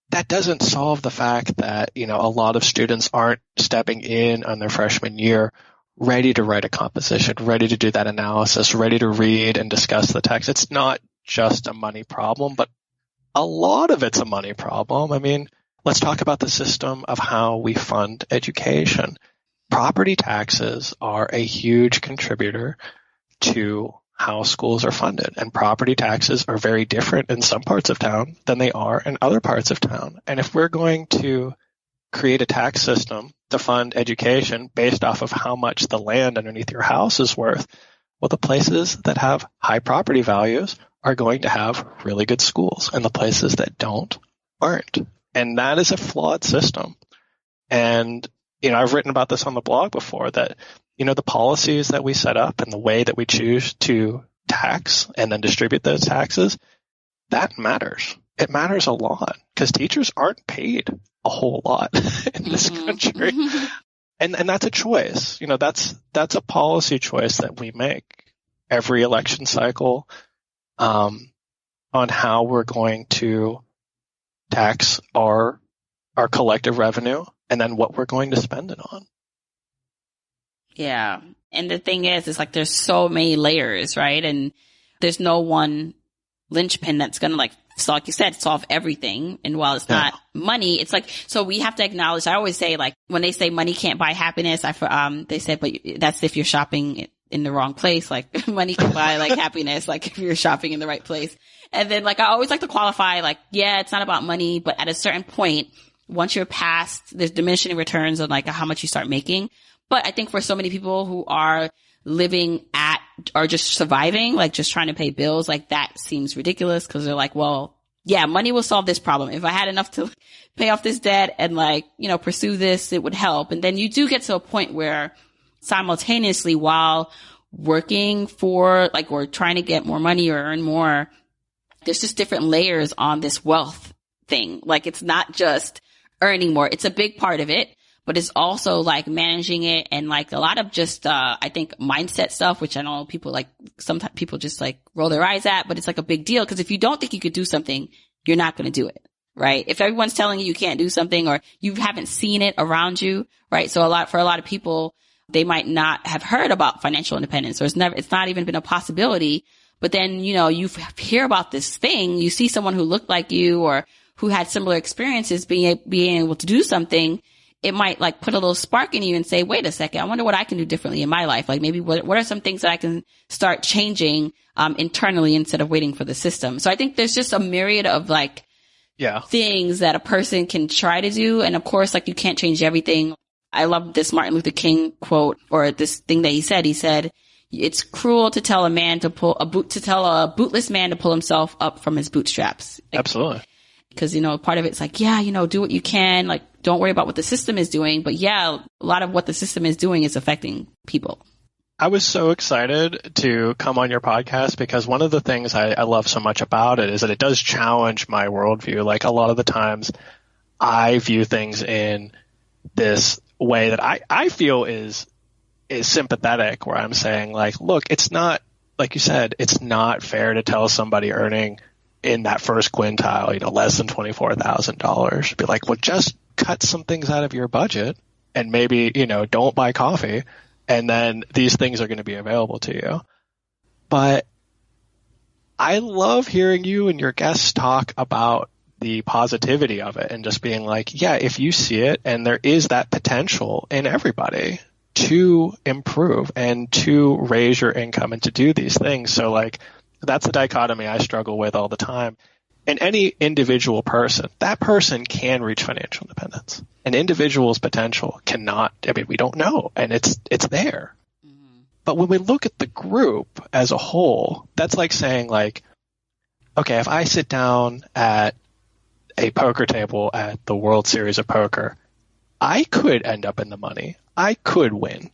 that doesn't solve the fact that, a lot of students aren't stepping in on their freshman year ready to write a composition, ready to do that analysis, ready to read and discuss the text. It's not just a money problem, but a lot of it's a money problem. I mean, let's talk about the system of how we fund education. Property taxes are a huge contributor to how schools are funded, and property taxes are very different in some parts of town than they are in other parts of town. And if we're going to create a tax system to fund education based off of how much the land underneath your house is worth, well, the places that have high property values are going to have really good schools, and the places that don't aren't. And that is a flawed system. And I've written about this on the blog before that, the policies that we set up and the way that we choose to tax and then distribute those taxes, that matters. It matters a lot because teachers aren't paid a whole lot in this country. And that's a choice. That's a policy choice that we make every election cycle, on how we're going to tax our collective revenue and then what we're going to spend it on. Yeah. And the thing is, it's like there's so many layers, right? And there's no one linchpin that's going to so like you said, solve everything. And while it's not money, it's like, so we have to acknowledge, I always say like when they say money can't buy happiness, they said, but that's if you're shopping in the wrong place. Like money can buy like happiness, like if you're shopping in the right place. And then like I always like to qualify like, yeah, it's not about money, but at a certain point, once you're past, there's diminishing returns on like how much you start making. But I think for so many people who are living at or just surviving, like just trying to pay bills, like that seems ridiculous because they're like, well, yeah, money will solve this problem. If I had enough to pay off this debt and like, pursue this, it would help. And then you do get to a point where simultaneously while working for like, or trying to get more money or earn more, there's just different layers on this wealth thing. Like it's not just earning more. It's a big part of it, but it's also like managing it and like a lot of just, I think mindset stuff, which I know people like, sometimes people just like roll their eyes at, but it's like a big deal. Cause if you don't think you could do something, you're not going to do it. Right. If everyone's telling you you can't do something or you haven't seen it around you. Right. So for a lot of people, they might not have heard about financial independence or it's not even been a possibility. But then, you hear about this thing, you see someone who looked like you or who had similar experiences being able to do something, it might like put a little spark in you and say, wait a second, I wonder what I can do differently in my life. Like maybe what are some things that I can start changing, internally instead of waiting for the system. So I think there's just a myriad of like, things that a person can try to do. And of course, like you can't change everything. I love this Martin Luther King quote or this thing that he said, it's cruel to tell tell a bootless man to pull himself up from his bootstraps. Like, absolutely. Because, part of it's like, yeah, do what you can. Like, don't worry about what the system is doing. But yeah, a lot of what the system is doing is affecting people. I was so excited to come on your podcast because one of the things I love so much about it is that it does challenge my worldview. Like a lot of the times I view things in this way that I feel is sympathetic, where I'm saying, like, look, it's not, like you said, it's not fair to tell somebody earning in that first quintile, less than $24,000, be like, well, just cut some things out of your budget and maybe, don't buy coffee, and then these things are going to be available to you. But I love hearing you and your guests talk about the positivity of it and just being like, yeah, if you see it and there is that potential in everybody to improve and to raise your income and to do these things. So like, that's a dichotomy I struggle with all the time. And any individual person, that person can reach financial independence. An individual's potential cannot, we don't know, and it's there. Mm-hmm. But when we look at the group as a whole, that's like saying, like, okay, if I sit down at a poker table at the World Series of Poker, I could end up in the money. I could win.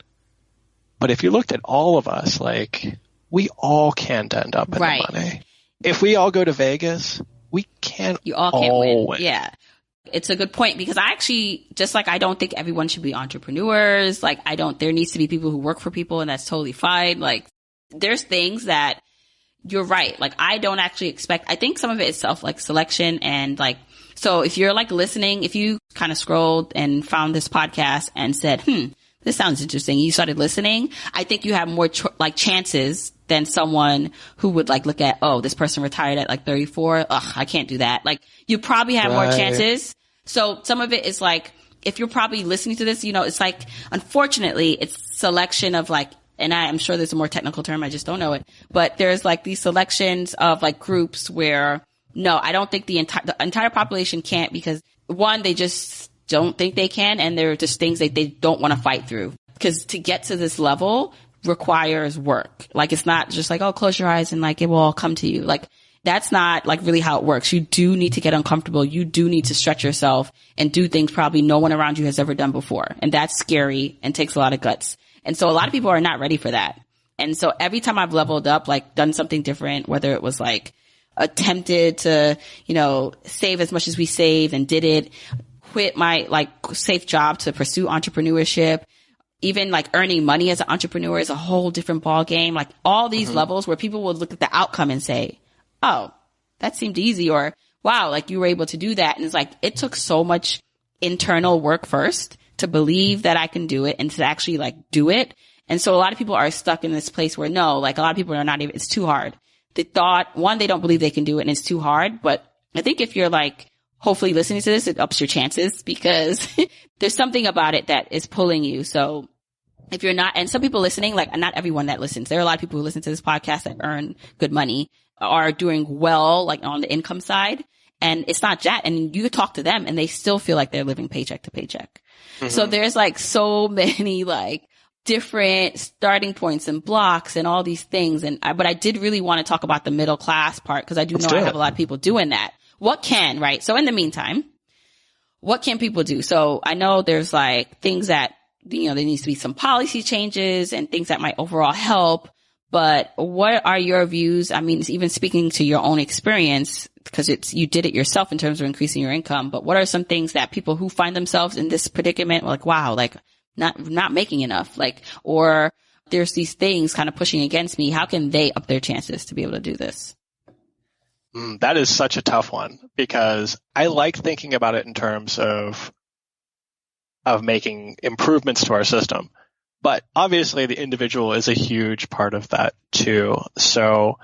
But if you looked at all of us, like, we all can't end up in the money. If we all go to Vegas, we can't win. Yeah. It's a good point, because I actually, just like, I don't think everyone should be entrepreneurs. Like, there needs to be people who work for people, and that's totally fine. Like, there's things that you're right. Like, I don't actually expect, I think some of it is selection, and like, so if you're like listening, if you kind of scrolled and found this podcast and said, this sounds interesting, you started listening, I think you have more chances than someone who would like look at, oh, this person retired at like 34. Ugh, I can't do that. Like, you probably have more chances. So some of it is like, if you're probably listening to this, it's like, unfortunately, it's selection of like, and I'm sure there's a more technical term, I just don't know it, but there's like these selections of like groups where, no, I don't think the entire population can't, because one, they just don't think they can, and there are just things that they don't want to fight through. Because to get to this level requires work. Like, it's not just like, oh, close your eyes and like it will all come to you. Like, that's not like really how it works. You do need to get uncomfortable. You do need to stretch yourself and do things probably no one around you has ever done before. And that's scary and takes a lot of guts. And so a lot of people are not ready for that. And so every time I've leveled up, like done something different, whether it was like attempted to, save as much as we save and did it, quit my like safe job to pursue entrepreneurship, even like earning money as an entrepreneur is a whole different ball game. Like all these levels where people will look at the outcome and say, oh, that seemed easy, or wow, like you were able to do that. And it's like, it took so much internal work first to believe that I can do it and to actually like do it. And so a lot of people are stuck in this place where no, like a lot of people are not even, it's too hard. The thought, one, they don't believe they can do it and it's too hard. But I think if you're like, hopefully listening to this, it ups your chances, because there's something about it that is pulling you. So if you're not, and some people listening, like not everyone that listens, there are a lot of people who listen to this podcast that earn good money, are doing well, like on the income side. And it's not that. And you talk to them and they still feel like they're living paycheck to paycheck. Mm-hmm. So there's like so many like different starting points and blocks and all these things. But I did really want to talk about the middle class part, because I know I have a lot of people doing that. Right? So in the meantime, what can people do? So I know there's like things that, there needs to be some policy changes and things that might overall help. But what are your views? I mean, even speaking to your own experience, because you did it yourself in terms of increasing your income. But what are some things that people who find themselves in this predicament, like, wow, like not making enough, like, or there's these things kind of pushing against me. How can they up their chances to be able to do this? That is such a tough one, because I like thinking about it in terms of making improvements to our system. But obviously the individual is a huge part of that too. So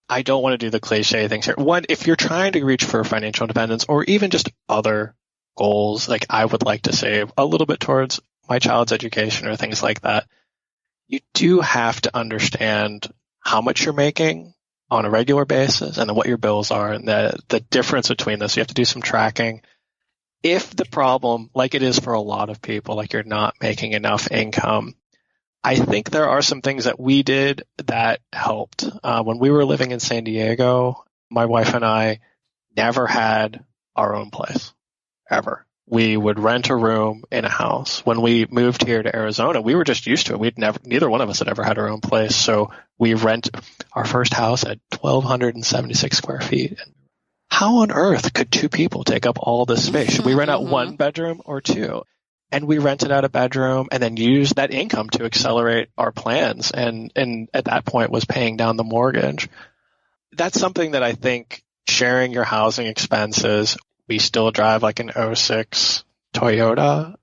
I don't want to do the cliche things here. One, if you're trying to reach for financial independence or even just other goals, like I would like to save a little bit towards my child's education or things like that, you do have to understand how much you're making on a regular basis and then what your bills are and the difference between this. You have to do some tracking. If the problem, like it is for a lot of people, like you're not making enough income, I think there are some things that we did that helped. When we were living in San Diego, my wife and I never had our own place, ever. We would rent a room in a house. When we moved here to Arizona, we were just used to it. Neither one of us had ever had our own place. So we rent our first house at 1,276 square feet. how on earth could 2 people take up all this space? Should we rent out 1 bedroom or 2? And we rented out a bedroom and then used that income to accelerate our plans. And at that point was paying down the mortgage. That's something that I think sharing your housing expenses, we still drive like an 06 Toyota.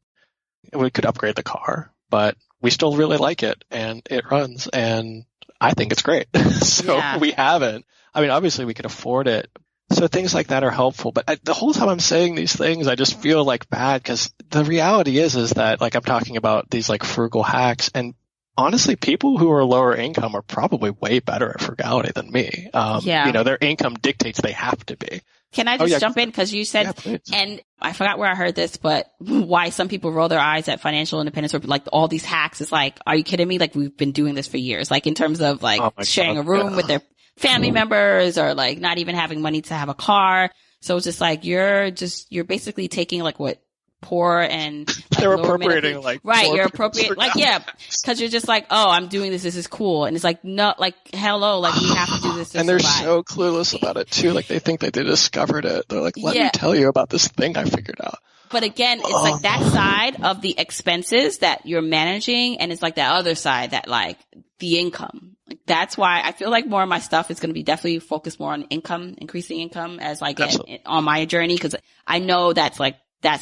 We could upgrade the car, but we still really like it and it runs and I think it's great. So we haven't. I mean, obviously we could afford it. So things like that are helpful. But the whole time I'm saying these things, I just feel like bad because the reality is that like I'm talking about these like frugal hacks and honestly, people who are lower income are probably way better at frugality than me. You know, their income dictates they have to be. Can I just jump in? Because you said, and I forgot where I heard this, but why some people roll their eyes at financial independence or like all these hacks is like, are you kidding me? Like we've been doing this for years, like in terms of like sharing a room with their family members or like not even having money to have a car. So it's just like, you're basically taking like what poor and like, they're appropriating like you're appropriate like because you're just like, oh, I'm doing this is cool, and it's like, no, like hello, like we have to do this and they're so clueless about it too. Like they think that they discovered it. They're like, let me tell you about this thing I figured out. But again, it's like that side of the expenses that you're managing, and it's like that other side that like the income. Like that's why I feel like more of my stuff is going to be definitely focused more on income, increasing income as like on my journey, because I know that's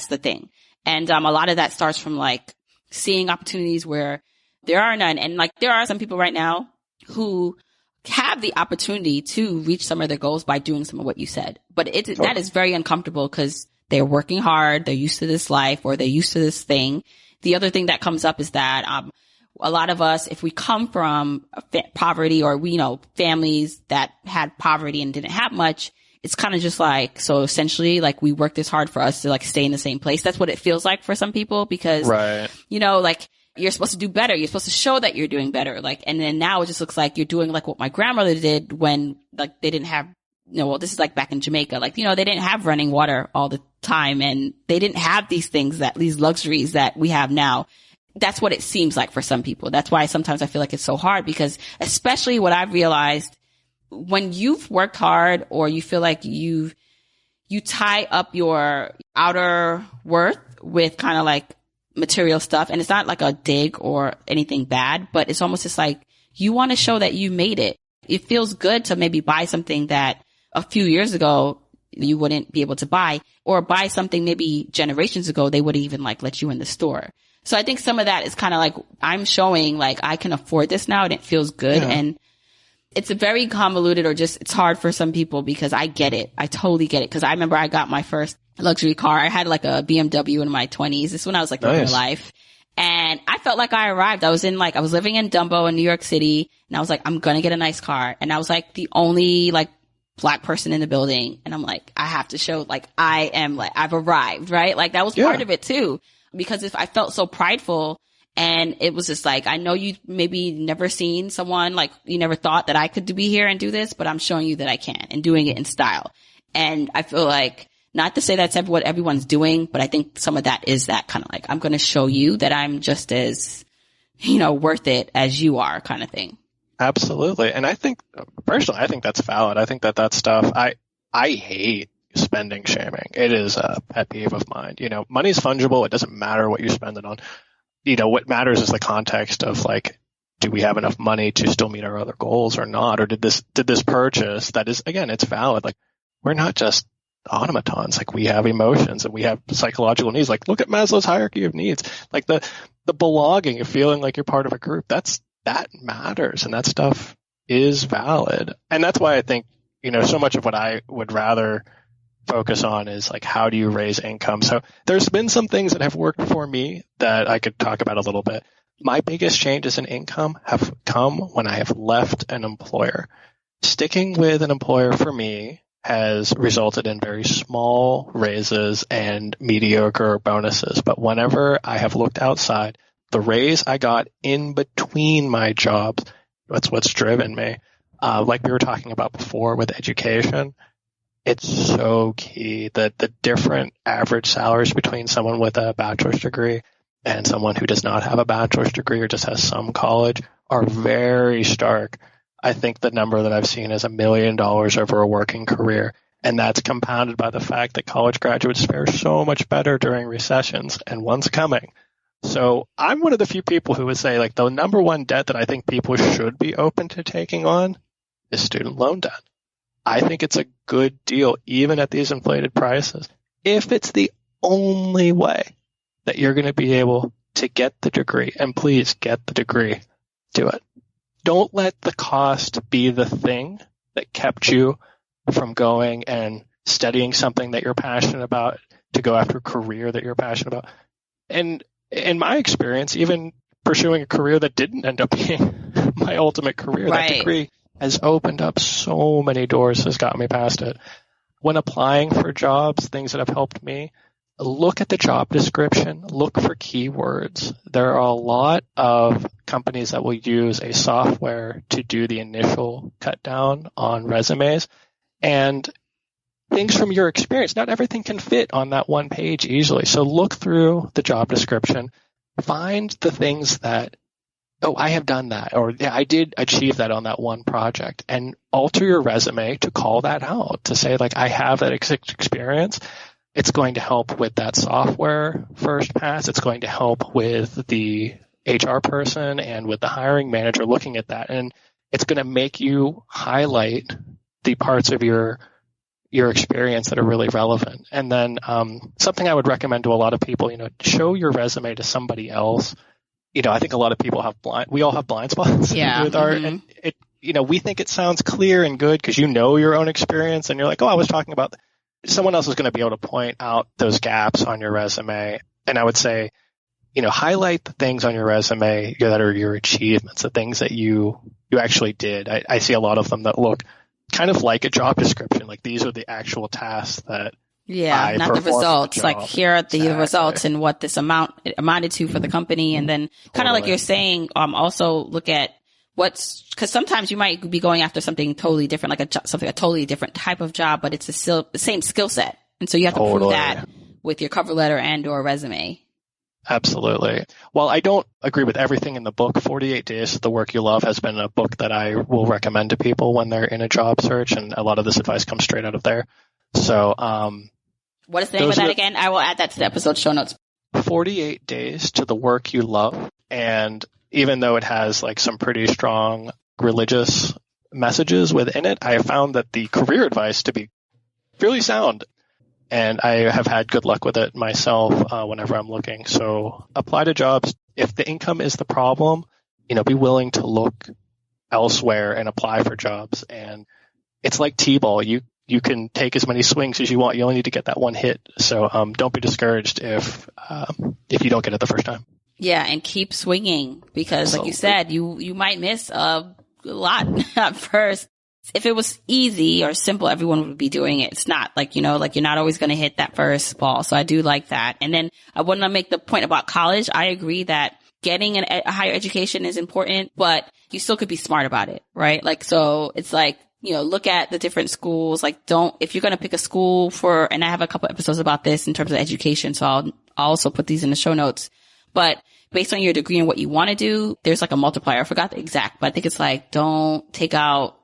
the thing. And a lot of that starts from like seeing opportunities where there are none. And like there are some people right now who have the opportunity to reach some of their goals by doing some of what you said. But that is very uncomfortable because they're working hard, they're used to this life, or they're used to this thing. The other thing that comes up is that a lot of us, if we come from poverty or we know families that had poverty and didn't have much, it's kind of just like, so essentially like we worked this hard for us to like stay in the same place. That's what it feels like for some people because, you know, like you're supposed to do better. You're supposed to show that you're doing better. Like, and then now it just looks like you're doing like what my grandmother did when like they didn't have, you know, well, this is like back in Jamaica, like, you know, they didn't have running water all the time and they didn't have these things these luxuries that we have now. That's what it seems like for some people. That's why sometimes I feel like it's so hard because especially what I've realized when you've worked hard or you feel like you tie up your outer worth with kind of like material stuff, and it's not like a dig or anything bad, but it's almost just like you want to show that you made it. It feels good to maybe buy something that a few years ago you wouldn't be able to buy, or buy something maybe generations ago they wouldn't even like let you in the store. So I think some of that is kind of like I'm showing like I can afford this now and it feels good. And it's a very convoluted or just, it's hard for some people because I get it. I totally get it. Cause I remember I got my first luxury car. I had like a BMW in my 20s. This is when I was like living life. And I felt like I arrived. I was living in Dumbo in New York City. And I was like, I'm going to get a nice car. And I was like the only like Black person in the building. And I'm like, I have to show like I am like, I've arrived, right? Like that was part of it too. Because if I felt so prideful. And it was just like, I know you maybe never seen someone like you never thought that I could be here and do this, but I'm showing you that I can and doing it in style. And I feel like, not to say that's what everyone's doing, but I think some of that is that kind of like, I'm going to show you that I'm just as, you know, worth it as you are kind of thing. Absolutely. And I think, personally, I think that's valid. I think that stuff, I hate spending shaming. It is a pet peeve of mine. You know, money's fungible. It doesn't matter what you spend it on. You know, what matters is the context of like, do we have enough money to still meet our other goals or not? Or did this purchase that is, again, it's valid. Like we're not just automatons. Like we have emotions and we have psychological needs. Like look at Maslow's hierarchy of needs. Like the belonging of feeling like you're part of a group. That matters and that stuff is valid. And that's why I think, you know, so much of what I would rather focus on is like, how do you raise income? So there's been some things that have worked for me that I could talk about a little bit. My biggest changes in income have come when I have left an employer. Sticking with an employer for me has resulted in very small raises and mediocre bonuses. But whenever I have looked outside, the raise I got in between my jobs, that's what's driven me. Like we were talking about before with education, it's so key that the different average salaries between someone with a bachelor's degree and someone who does not have a bachelor's degree or just has some college are very stark. I think the number that I've seen is $1 million over a working career. And that's compounded by the fact that college graduates fare so much better during recessions, and one's coming. So I'm one of the few people who would say, like, the number one debt that I think people should be open to taking on is student loan debt. I think it's a good deal, even at these inflated prices. If it's the only way that you're going to be able to get the degree, and please get the degree, do it. Don't let the cost be the thing that kept you from going and studying something that you're passionate about, to go after a career that you're passionate about. And in my experience, even pursuing a career that didn't end up being my ultimate career, that degree has opened up so many doors, has got me past it. When applying for jobs, things that have helped me, look at the job description, look for keywords. There are a lot of companies that will use a software to do the initial cut down on resumes. And things from your experience, not everything can fit on that one page easily. So look through the job description, find the things that, oh, I have done that, or yeah, I did achieve that on that one project, and alter your resume to call that out, to say, like, I have that experience. It's going to help with that software first pass. It's going to help with the HR person and with the hiring manager looking at that. And it's going to make you highlight the parts of your experience that are really relevant. And then something I would recommend to a lot of people, show your resume to somebody else. I think a lot of people we all have blind spots with our, and it, we think it sounds clear and good because your own experience, and you're like, oh, I was talking about, someone else is going to be able to point out those gaps on your resume. And I would say, highlight the things on your resume that are your achievements, the things that you actually did. I see a lot of them that look kind of like a job description. Like, these are the actual tasks that I not the results. The like, here are the results and what this amounted to for the company. And then kind of like you're saying, also look at because sometimes you might be going after something totally different, like a totally different type of job, but it's the same skill set. And so you have to prove that with your cover letter and or resume. Absolutely. While I don't agree with everything in the book, 48 Days to the Work You Love has been a book that I will recommend to people when they're in a job search, and a lot of this advice comes straight out of there. So, what is the name of that again? I will add that to the episode show notes. 48 Days to the Work You Love. And even though it has like some pretty strong religious messages within it, I have found that the career advice to be really sound. And I have had good luck with it myself whenever I'm looking. So apply to jobs. If the income is the problem, be willing to look elsewhere and apply for jobs. And it's like T-ball. You can take as many swings as you want. You only need to get that one hit. So don't be discouraged if you don't get it the first time. Yeah, and keep swinging, because like you said, you might miss a lot at first. If it was easy or simple, everyone would be doing it. It's not like, you're not always going to hit that first ball. So I do like that. And then I want to make the point about college. I agree that getting a higher education is important, but you still could be smart about it, right? Like, so it's like, look at the different schools. Like, if you're going to pick a school and I have a couple episodes about this in terms of education, so I'll also put these in the show notes. But based on your degree and what you want to do, there's like a multiplier. I forgot the exact, but I think it's like, don't take out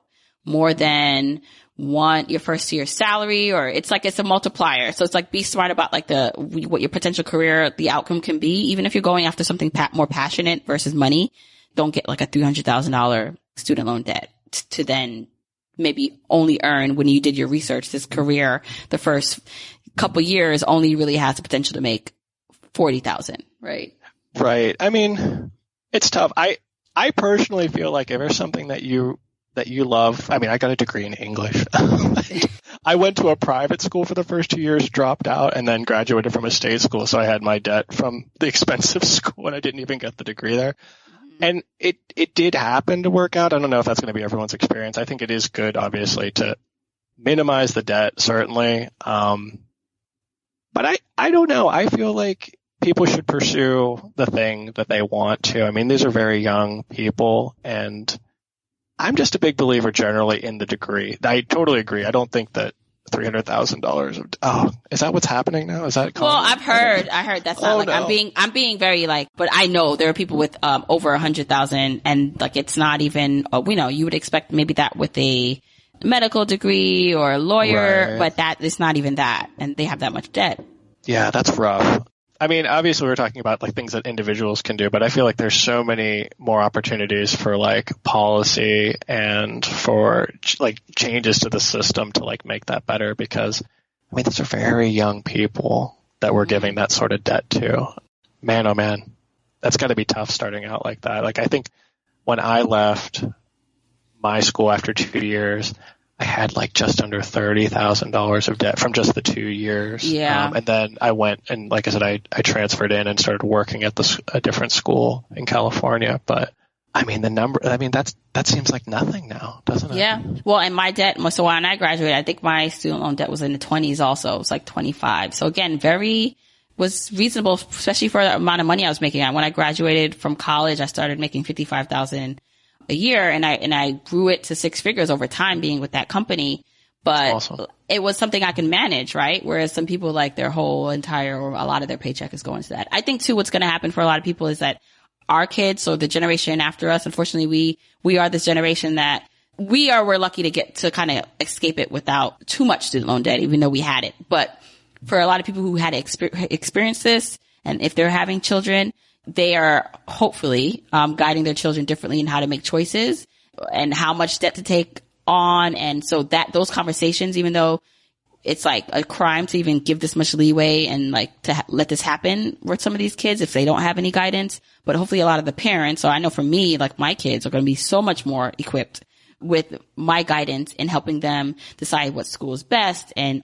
more than your first year's salary, or it's a multiplier. So it's like, be smart about like what your potential career, the outcome can be. Even if you're going after something more passionate versus money, don't get like a $300,000 student loan debt to then maybe only earn, when you did your research, this career, the first couple years only really has the potential to make $40,000, right? Right. I mean, it's tough. I personally feel like if there's something that you love, I mean, I got a degree in English. I went to a private school for the first 2 years, dropped out, and then graduated from a state school. So I had my debt from the expensive school, and I didn't even get the degree there. And it did happen to work out. I don't know if that's going to be everyone's experience. I think it is good, obviously, to minimize the debt, certainly. But I don't know. I feel like people should pursue the thing that they want to. I mean, these are very young people, and I'm just a big believer generally in the degree. I totally agree. I don't think that $300,000. Oh, is that what's happening now? Is that common? Well, I heard that's not no. I'm being very but I know there are people with over 100,000, and like, it's not even, you would expect maybe that with a medical degree or a lawyer, Right. but that is not even that. And they have that much debt. Yeah, that's rough. I mean, obviously we're talking about like things that individuals can do, but I feel like there's so many more opportunities for like policy and for like changes to the system to like make that better, because I mean, these are very young people that we're giving that sort of debt to. Man, oh man, that's got to be tough starting out like that. Like I think when I left my school after 2 years, I had like just under $30,000 of debt from just the 2 years. Yeah. And then I went and, like I said, I transferred in and started working at a different school in California. But I mean, that seems like nothing now, doesn't it? Yeah. Well, and my debt, so when I graduated, I think my student loan debt was in the 20s also. It was like 25. So again, was reasonable, especially for the amount of money I was making. When I graduated from college, I started making $55,000 a year, and I grew it to six figures over time being with that company. But awesome. It was something I can manage, right? Whereas some people, like, their whole entire, or a lot of their paycheck is going to that. I think too, what's going to happen for a lot of people is that our kids, so the generation after us, unfortunately, we are this generation that we're lucky to get to kind of escape it without too much student loan debt, even though we had it. But for a lot of people who had experienced this, and if they're having children, they are hopefully guiding their children differently in how to make choices and how much debt to take on. And so those conversations, even though it's like a crime to even give this much leeway and like to let this happen with some of these kids if they don't have any guidance, but hopefully a lot of the parents, so I know for me, like my kids are going to be so much more equipped with my guidance in helping them decide what school is best and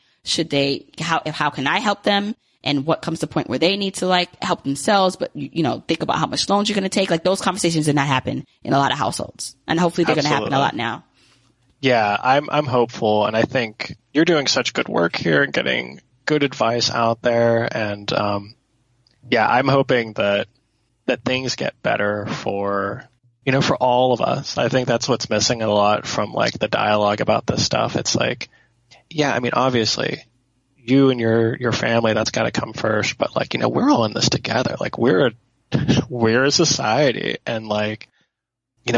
how can I help them? And what comes to the point where they need to like help themselves, but think about how much loans you're going to take. Like those conversations did not happen in a lot of households, and hopefully they're going to happen a lot now. Yeah, I'm hopeful, and I think you're doing such good work here and getting good advice out there. And I'm hoping that things get better for all of us. I think that's what's missing a lot from like the dialogue about this stuff. It's like, yeah, I mean, obviously, you and your family, that's got to come first. But like, we're all in this together. Like we're a society, and like,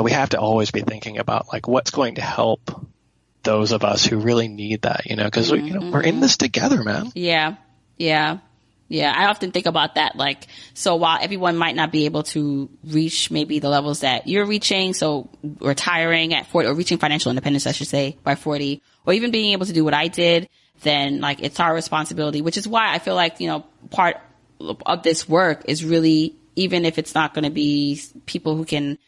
we have to always be thinking about like what's going to help those of us who really need that, because we're in this together, man. Yeah. I often think about that. Like, so while everyone might not be able to reach maybe the levels that you're reaching, so retiring at 40 or reaching financial independence, I should say, by 40, or even being able to do what I did, then like it's our responsibility, which is why I feel like, part of this work is really, even if it's not going to be people who can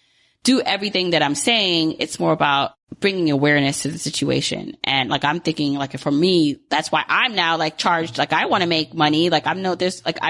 do everything that I'm saying, it's more about bringing awareness to the situation. And like, I'm thinking like for me, that's why I'm now like charged. Like I want to make money. Like I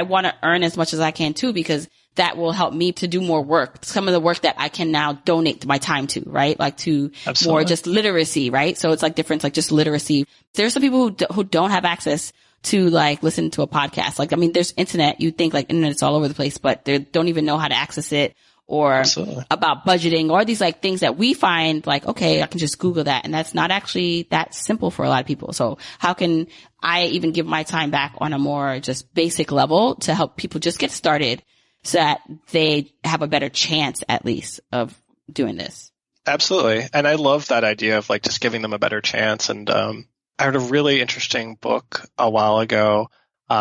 want to earn as much as I can too, because that will help me to do more work. Some of the work that I can now donate my time to, right? Like to Absolutely. More just literacy, right? So it's like different, like just literacy. There's some people who don't have access to like listen to a podcast. Like, I mean, there's internet. You think like internet's all over the place, but they don't even know how to access it, or Absolutely. About budgeting, or these like things that we find like, okay, I can just Google that. And that's not actually that simple for a lot of people. So how can I even give my time back on a more just basic level to help people just get started so that they have a better chance at least of doing this? Absolutely. And I love that idea of like just giving them a better chance. And I heard a really interesting book a while ago,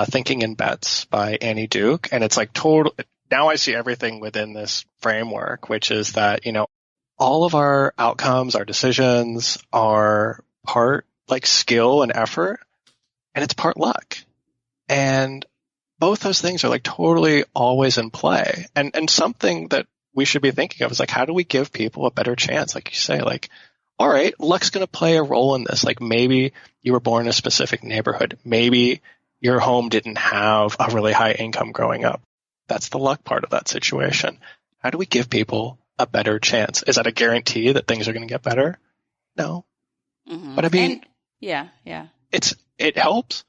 Thinking in Bets by Annie Duke. And it's like now I see everything within this framework, which is that, all of our outcomes, our decisions are part like skill and effort, and it's part luck. And both those things are like totally always in play. And something that we should be thinking of is like, how do we give people a better chance? Like you say, like, all right, luck's going to play a role in this. Like maybe you were born in a specific neighborhood. Maybe your home didn't have a really high income growing up. That's the luck part of that situation. How do we give people a better chance? Is that a guarantee that things are going to get better? No. Mm-hmm. But I mean, yeah. It helps.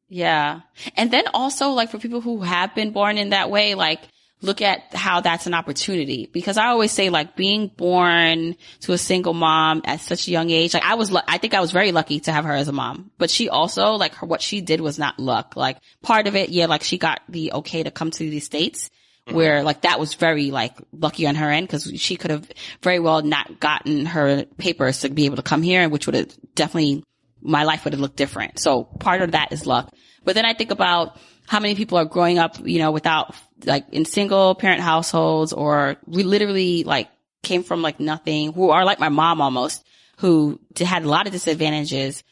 Yeah. And then also like for people who have been born in that way, like look at how that's an opportunity, because I always say like being born to a single mom at such a young age, like I think I was very lucky to have her as a mom, but she also what she did was not luck. Like part of it, yeah, like she got the okay to come to the States where like that was very like lucky on her end because she could have very well not gotten her papers to be able to come here, and which would have definitely, my life would have looked different. So part of that is luck. But then I think about how many people are growing up, you know, without like in single parent households, or we literally like came from like nothing, who are like my mom almost, who had a lot of disadvantages.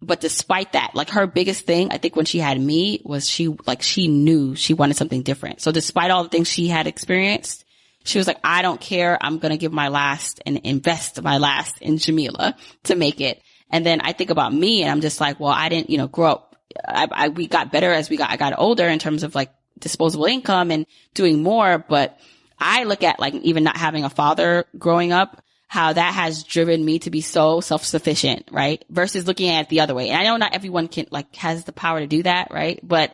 But despite that, like her biggest thing, I think when she had me was she knew she wanted something different. So despite all the things she had experienced, she was like, I don't care. I'm going to give my last and invest my last in Jamila to make it. And then I think about me and I'm just like, well, I didn't, you know, grow up. We got better as I got older in terms of like disposable income and doing more. But I look at like even not having a father growing up, how that has driven me to be so self-sufficient, right? Versus looking at it the other way. And I know not everyone can like has the power to do that, right? But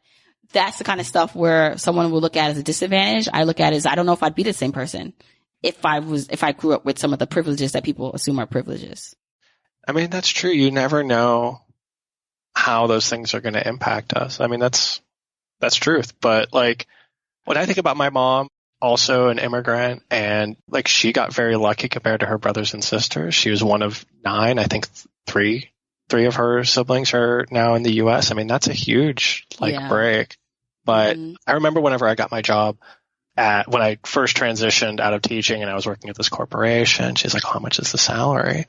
that's the kind of stuff where someone will look at as a disadvantage. I look at it as I don't know if I'd be the same person if I grew up with some of the privileges that people assume are privileges. I mean, that's true. You never know how those things are going to impact us. I mean, that's truth. But like when I think about my mom, also an immigrant, and like she got very lucky compared to her brothers and sisters. She was one of 9. I think three of her siblings are now in the US. I mean, that's a huge break. But I remember whenever I got my job when I first transitioned out of teaching and I was working at this corporation, she's like, how much is the salary?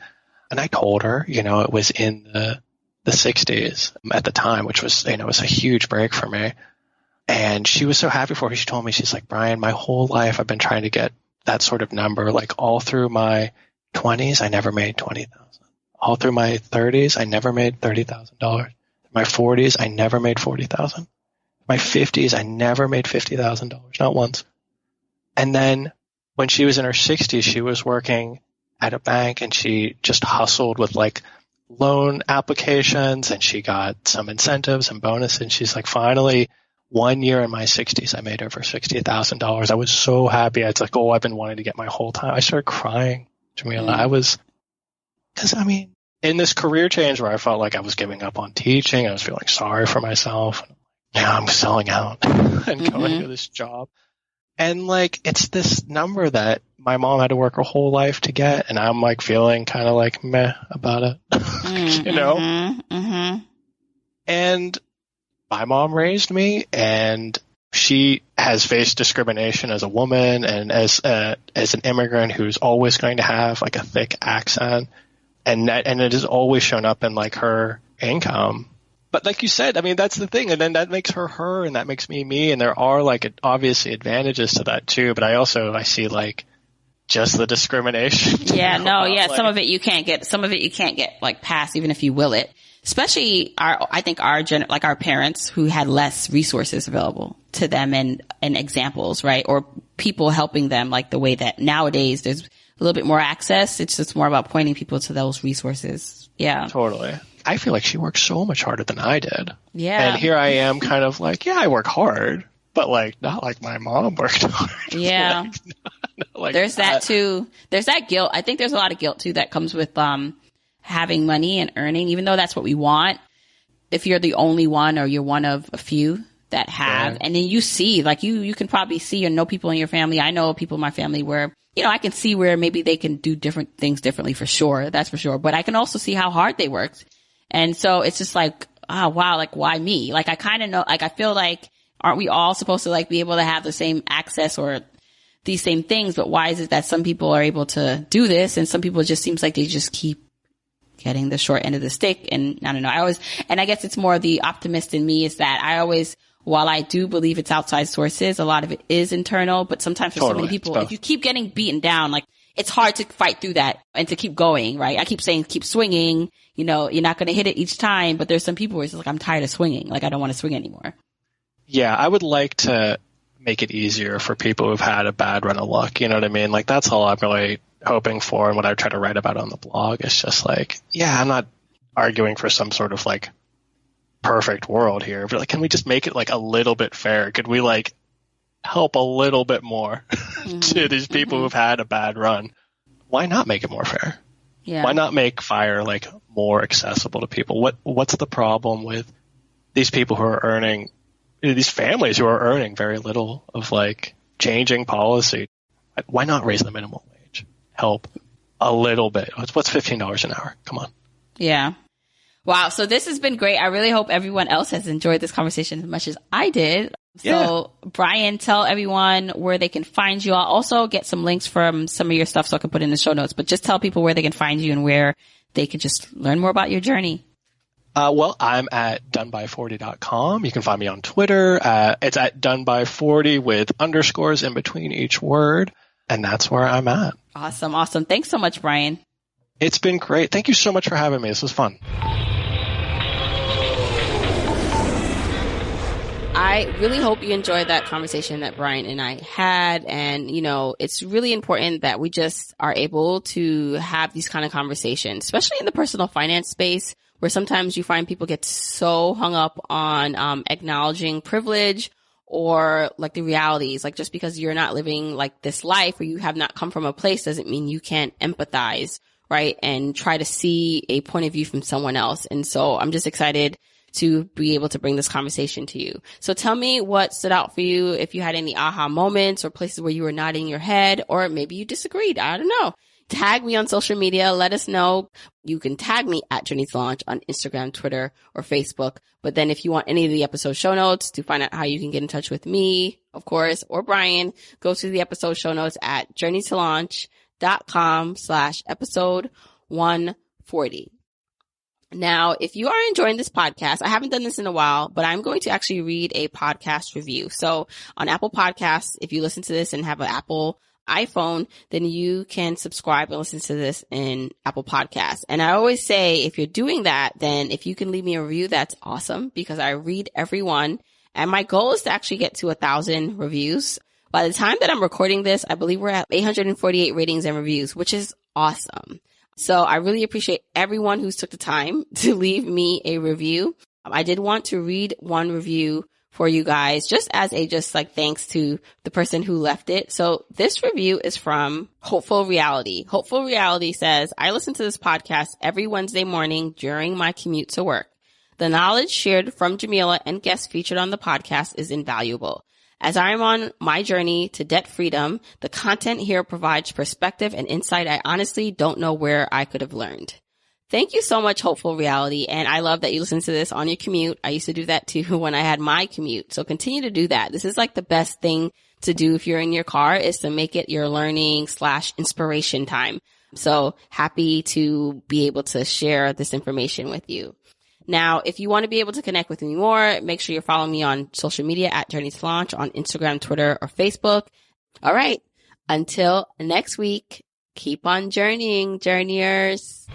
And I told her, you know, it was in the 60s at the time, which was, you know, it was a huge break for me. And she was so happy for me. She told me, she's like, Brian, my whole life I've been trying to get that sort of number. Like all through my 20s, I never made $20,000. All through my 30s, I never made $30,000. My 40s, I never made $40,000. My 50s, I never made $50,000, not once. And then when she was in her 60s, she was working at a bank and she just hustled with like loan applications and she got some incentives and bonuses. And she's like, finally, 1 year in my 60s, I made over $60,000. I was so happy. It's like, I've been wanting to get my whole time. I started crying, Jamila. Because I mean, in this career change where I felt like I was giving up on teaching, I was feeling sorry for myself. Now I'm selling out and going to this job. And like, it's this number that my mom had to work her whole life to get. And I'm like feeling kind of like meh about it, you know? And my mom raised me, and she has faced discrimination as a woman and as an immigrant who's always going to have like a thick accent, and it has always shown up in like her income. But like you said, I mean, that's the thing, and then that makes her, and that makes me, and there are like obviously advantages to that too. But I see like just the discrimination. Yeah, some of it you can't get like past, even if you will it. Especially our parents who had less resources available to them and examples, right? Or people helping them like the way that nowadays there's a little bit more access. It's just more about pointing people to those resources. Yeah. Totally. I feel like she worked so much harder than I did. Yeah. And here I am kind of like, yeah, I work hard, but like not like my mom worked hard. Yeah. Like there's that too. There's that guilt. I think there's a lot of guilt too that comes with, having money and earning, even though that's what we want. If you're the only one or you're one of a few that have, and then you see, like you can probably see or know people in your family. I know people in my family where, you know, I can see where maybe they can do different things differently for sure. That's for sure. But I can also see how hard they worked. And so it's just like, oh, wow, like why me? Like I kind of know, like I feel like, aren't we all supposed to like be able to have the same access or these same things? But why is it that some people are able to do this and some people it just seems like they just keep getting the short end of the stick? And I don't know. I guess it's more the optimist in me is that while I do believe it's outside sources, a lot of it is internal, but sometimes for so many people, if you keep getting beaten down, like it's hard to fight through that and to keep going, right? I keep saying, keep swinging, you know, you're not going to hit it each time, but there's some people where it's like, I'm tired of swinging. Like I don't want to swing anymore. Yeah. I would like to make it easier for people who've had a bad run of luck. You know what I mean? Like that's all I'm really hoping for, and what I try to write about on the blog is just like, yeah, I'm not arguing for some sort of like perfect world here, but like, can we just make it like a little bit fair? Could we like help a little bit more to these people who've had a bad run? Why not make it more fair? Yeah. Why not make FIRE like more accessible to people? What's the problem with these people who are earning, these families who are earning very little of like changing policy. Why not raise the minimum wage? Help a little bit. What's $15 an hour? Come on. Yeah. Wow. So this has been great. I really hope everyone else has enjoyed this conversation as much as I did. So Brian, tell everyone where they can find you. I'll also get some links from some of your stuff so I can put in the show notes, but just tell people where they can find you and where they can just learn more about your journey. Well, I'm at doneby40.com. You can find me on Twitter. It's at doneby40 with underscores in between each word. And that's where I'm at. Awesome. Awesome. Thanks so much, Brian. It's been great. Thank you so much for having me. This was fun. I really hope you enjoyed that conversation that Brian and I had. And, you know, it's really important that we just are able to have these kind of conversations, especially in the personal finance space, where sometimes you find people get so hung up on acknowledging privilege or like the realities. Like just because you're not living like this life or you have not come from a place doesn't mean you can't empathize, right? And try to see a point of view from someone else. And so I'm just excited to be able to bring this conversation to you. So tell me what stood out for you, if you had any aha moments or places where you were nodding your head, or maybe you disagreed. I don't know. Tag me on social media. Let us know. You can tag me at Journey to Launch on Instagram, Twitter, or Facebook. But then if you want any of the episode show notes to find out how you can get in touch with me, of course, or Brian, go to the episode show notes at journeytolaunch.com/episode 140. Now, if you are enjoying this podcast, I haven't done this in a while, but I'm going to actually read a podcast review. So on Apple Podcasts, if you listen to this and have an Apple iPhone, then you can subscribe and listen to this in Apple Podcasts. And I always say, if you're doing that, then if you can leave me a review, that's awesome, because I read every one. And my goal is to actually get to 1,000 reviews. By the time that I'm recording this, I believe we're at 848 ratings and reviews, which is awesome. So I really appreciate everyone who's took the time to leave me a review. I did want to read one review for you guys, just as a thanks to the person who left it. So this review is from Hopeful Reality. Hopeful Reality says, I listen to this podcast every Wednesday morning during my commute to work. The knowledge shared from Jamila and guests featured on the podcast is invaluable. As I am on my journey to debt freedom, the content here provides perspective and insight I honestly don't know where I could have learned. Thank you so much, Hopeful Reality. And I love that you listen to this on your commute. I used to do that too when I had my commute. So continue to do that. This is like the best thing to do if you're in your car, is to make it your learning/inspiration time. So happy to be able to share this information with you. Now, if you want to be able to connect with me more, make sure you're following me on social media at Journey to Launch on Instagram, Twitter, or Facebook. All right. Until next week, keep on journeying, journeyers.